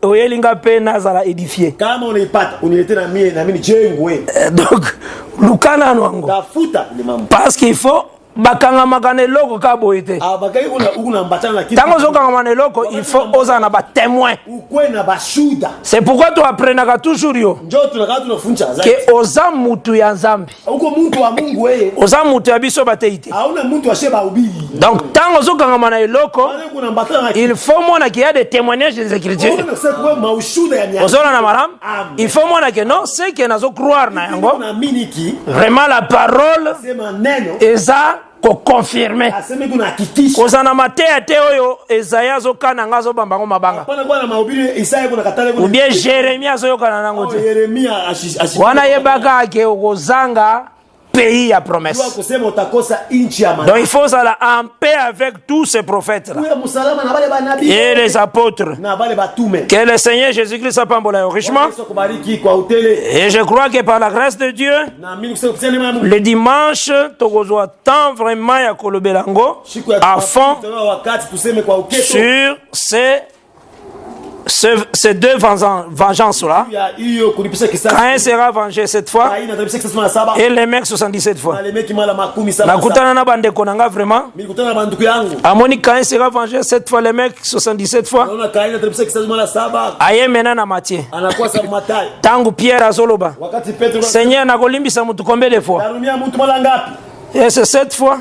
oyelinga pe nazala édifié. Kama unaipata, unilete na mimi jengwe. Donc Luka na wango. Tafuta ni mambo. Parce qu'il faut bakanga makane loko ka boyete. Bakai una mbatana na kitu. Tango zoka makane loko, il faut oza na ba témoin. Ukwe na bashuda. C'est pourquoi tu apprenaka toujours yo. Njoo tunakaa tunafunza zaidi. Que oza mutu ya nzambi. Uko mtu wa Mungu wewe. Oza mutu ya biso bateite. Hauna mtu wa sheba ubiri. Donc tango zoka makane eloko, Kuna mbatana na il faut mona qu'il y a des témoignages des écritures. Ozona na maram. Il faut mona que non, c'est que nazo croire na yango. Vraiment la parole eza ko confirmer. Kozana mateya te oyo Esaïa zo kana ngazo bambango mabanga. Ou bien Jérémie zo yokana nango te. Wana yebaka ke okozanga pays à promesse. Donc il faut aller en paix avec tous ces prophètes là. Et les apôtres. Que le Seigneur Jésus-Christ s'apambola richement. Et je crois que par la grâce de Dieu, le dimanche, Togozoa tant vraiment ya kolobelango à fond sur ces deux vengeances-là. Caïn sera vengé cette fois et les mecs 77 fois. Nakutana na bande konanga vraiment. Amoni Caïn sera vengé cette fois, les mecs 77 fois. Aye mena na Matthieu. Tangu Pierre azoloba. Seigneur nakolimbisa mutu combien de fois? Et c'est 7 fois.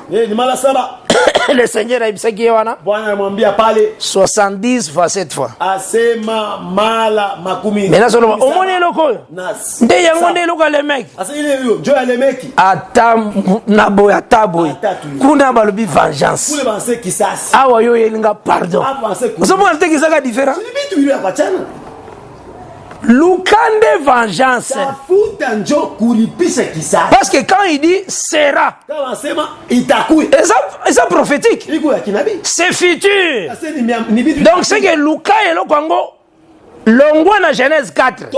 Le Seigneur a ibisaki wana 70 fois 7 fois. Asema mala makumi. Mais là solo omone loko. Nde yango nde loko le mec. Asa ile yo jo ya le mec. Ata na boy ata boy. Kuna balobi vengeance. Kule banse kisasi. Awa yo yelinga pardon. Oso mona te kisaka différent. Ni bitu ile apachana. Lukande vengeance. Parce que quand il dit sera, c'est prophétique. C'est futur. Donc c'est que Luka et le Congo longwa na Genèse 4.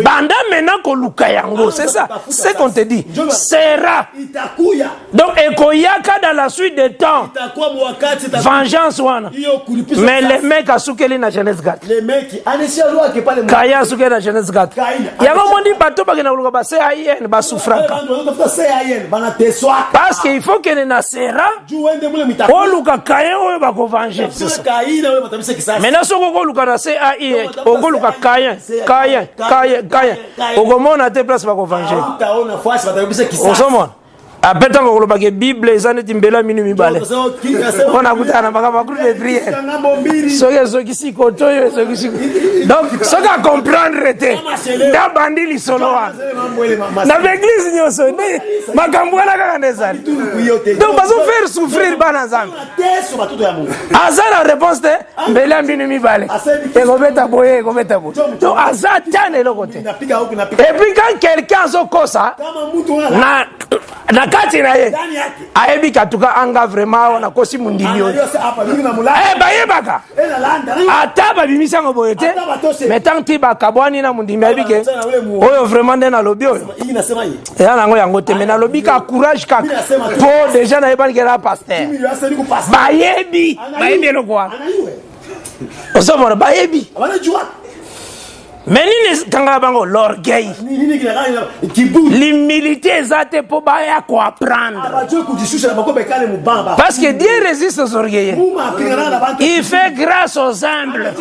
Banda maintenant koluka yango, c'est ça. C'est qu'on te dit. Sera. Donc ekoyaka dans la suite des temps. Vengeance wana. Mais les mecs asukeli na Genèse 4. Les mecs anesialuake pale Kaya asukeli na Genèse 4. Yango mondi bato bakina koluka ba CIN ba souffraka. Parce qu'il faut que na sera. Oluka Kaya oyo ba ko venger. Maintenant soko koluka na CIN. Ogoluka Caïn. Ogomona te place ba ko venger. Osomona. Après tant que la Bible les années timbela minu mibale. On a goûté na baka bakru de prière. Soki si kotoyo soki si. Donc ça ka comprendre te. Da bandi li solo wa. Na l'église nyoso ne makambo na kaka nezali. Donc bazo faire souffrir bana nzambe. Azala réponse te mbela minu mibale. Et gobeta boye. Donc azata le côté. Et puis quand quelqu'un zo kosa na kati na ye ayebi katuka anga vraiment na kosi mundili yo bayebaka ata babimisa ngo boyete mais tant que bakabwani na mundimi abike oyo vraiment ndena lobi oyo ya nango yango te mais na lobi ka courage ka po déjà na yebani kera pasteur bayebi lo kwa osomora bayebi mais nini kanga bango l'orgueil l'humilité ezate po baya ko apprendre parce que Dieu résiste aux orgueilleux, il fait grâce aux humbles.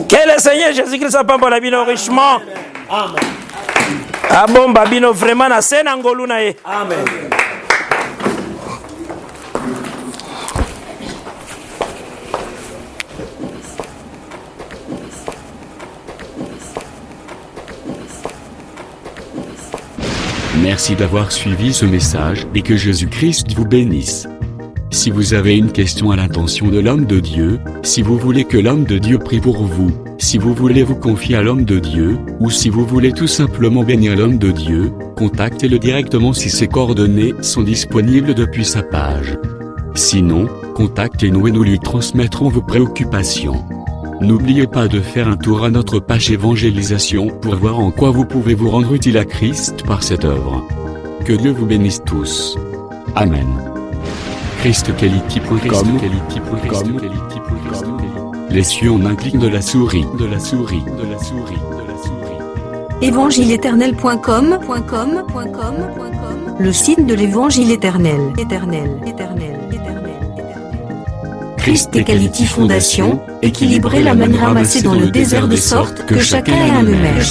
Que le Seigneur Jésus-Christ apambola bino richement. Abomba bino vraiment na sena ngolu na ye. Amen. Merci d'avoir suivi ce message et que Jésus-Christ vous bénisse. Si vous avez une question à l'intention de l'homme de Dieu, si vous voulez que l'homme de Dieu prie pour vous, si vous voulez vous confier à l'homme de Dieu, ou si vous voulez tout simplement bénir l'homme de Dieu, contactez-le directement si ses coordonnées sont disponibles depuis sa page. Sinon, contactez-nous et nous lui transmettrons vos préoccupations. N'oubliez pas de faire un tour à notre page évangélisation pour voir en quoi vous pouvez vous rendre utile à Christ par cette œuvre. Que Dieu vous bénisse tous. Amen. ChristQuality.com. Les cieux en un clic de la souris. Évangile-éternel.com. Le site de l'Évangile éternel. Christ et Quality Fondation, équilibrer la manne ramassée dans le désert de sorte que chacun ait un numère.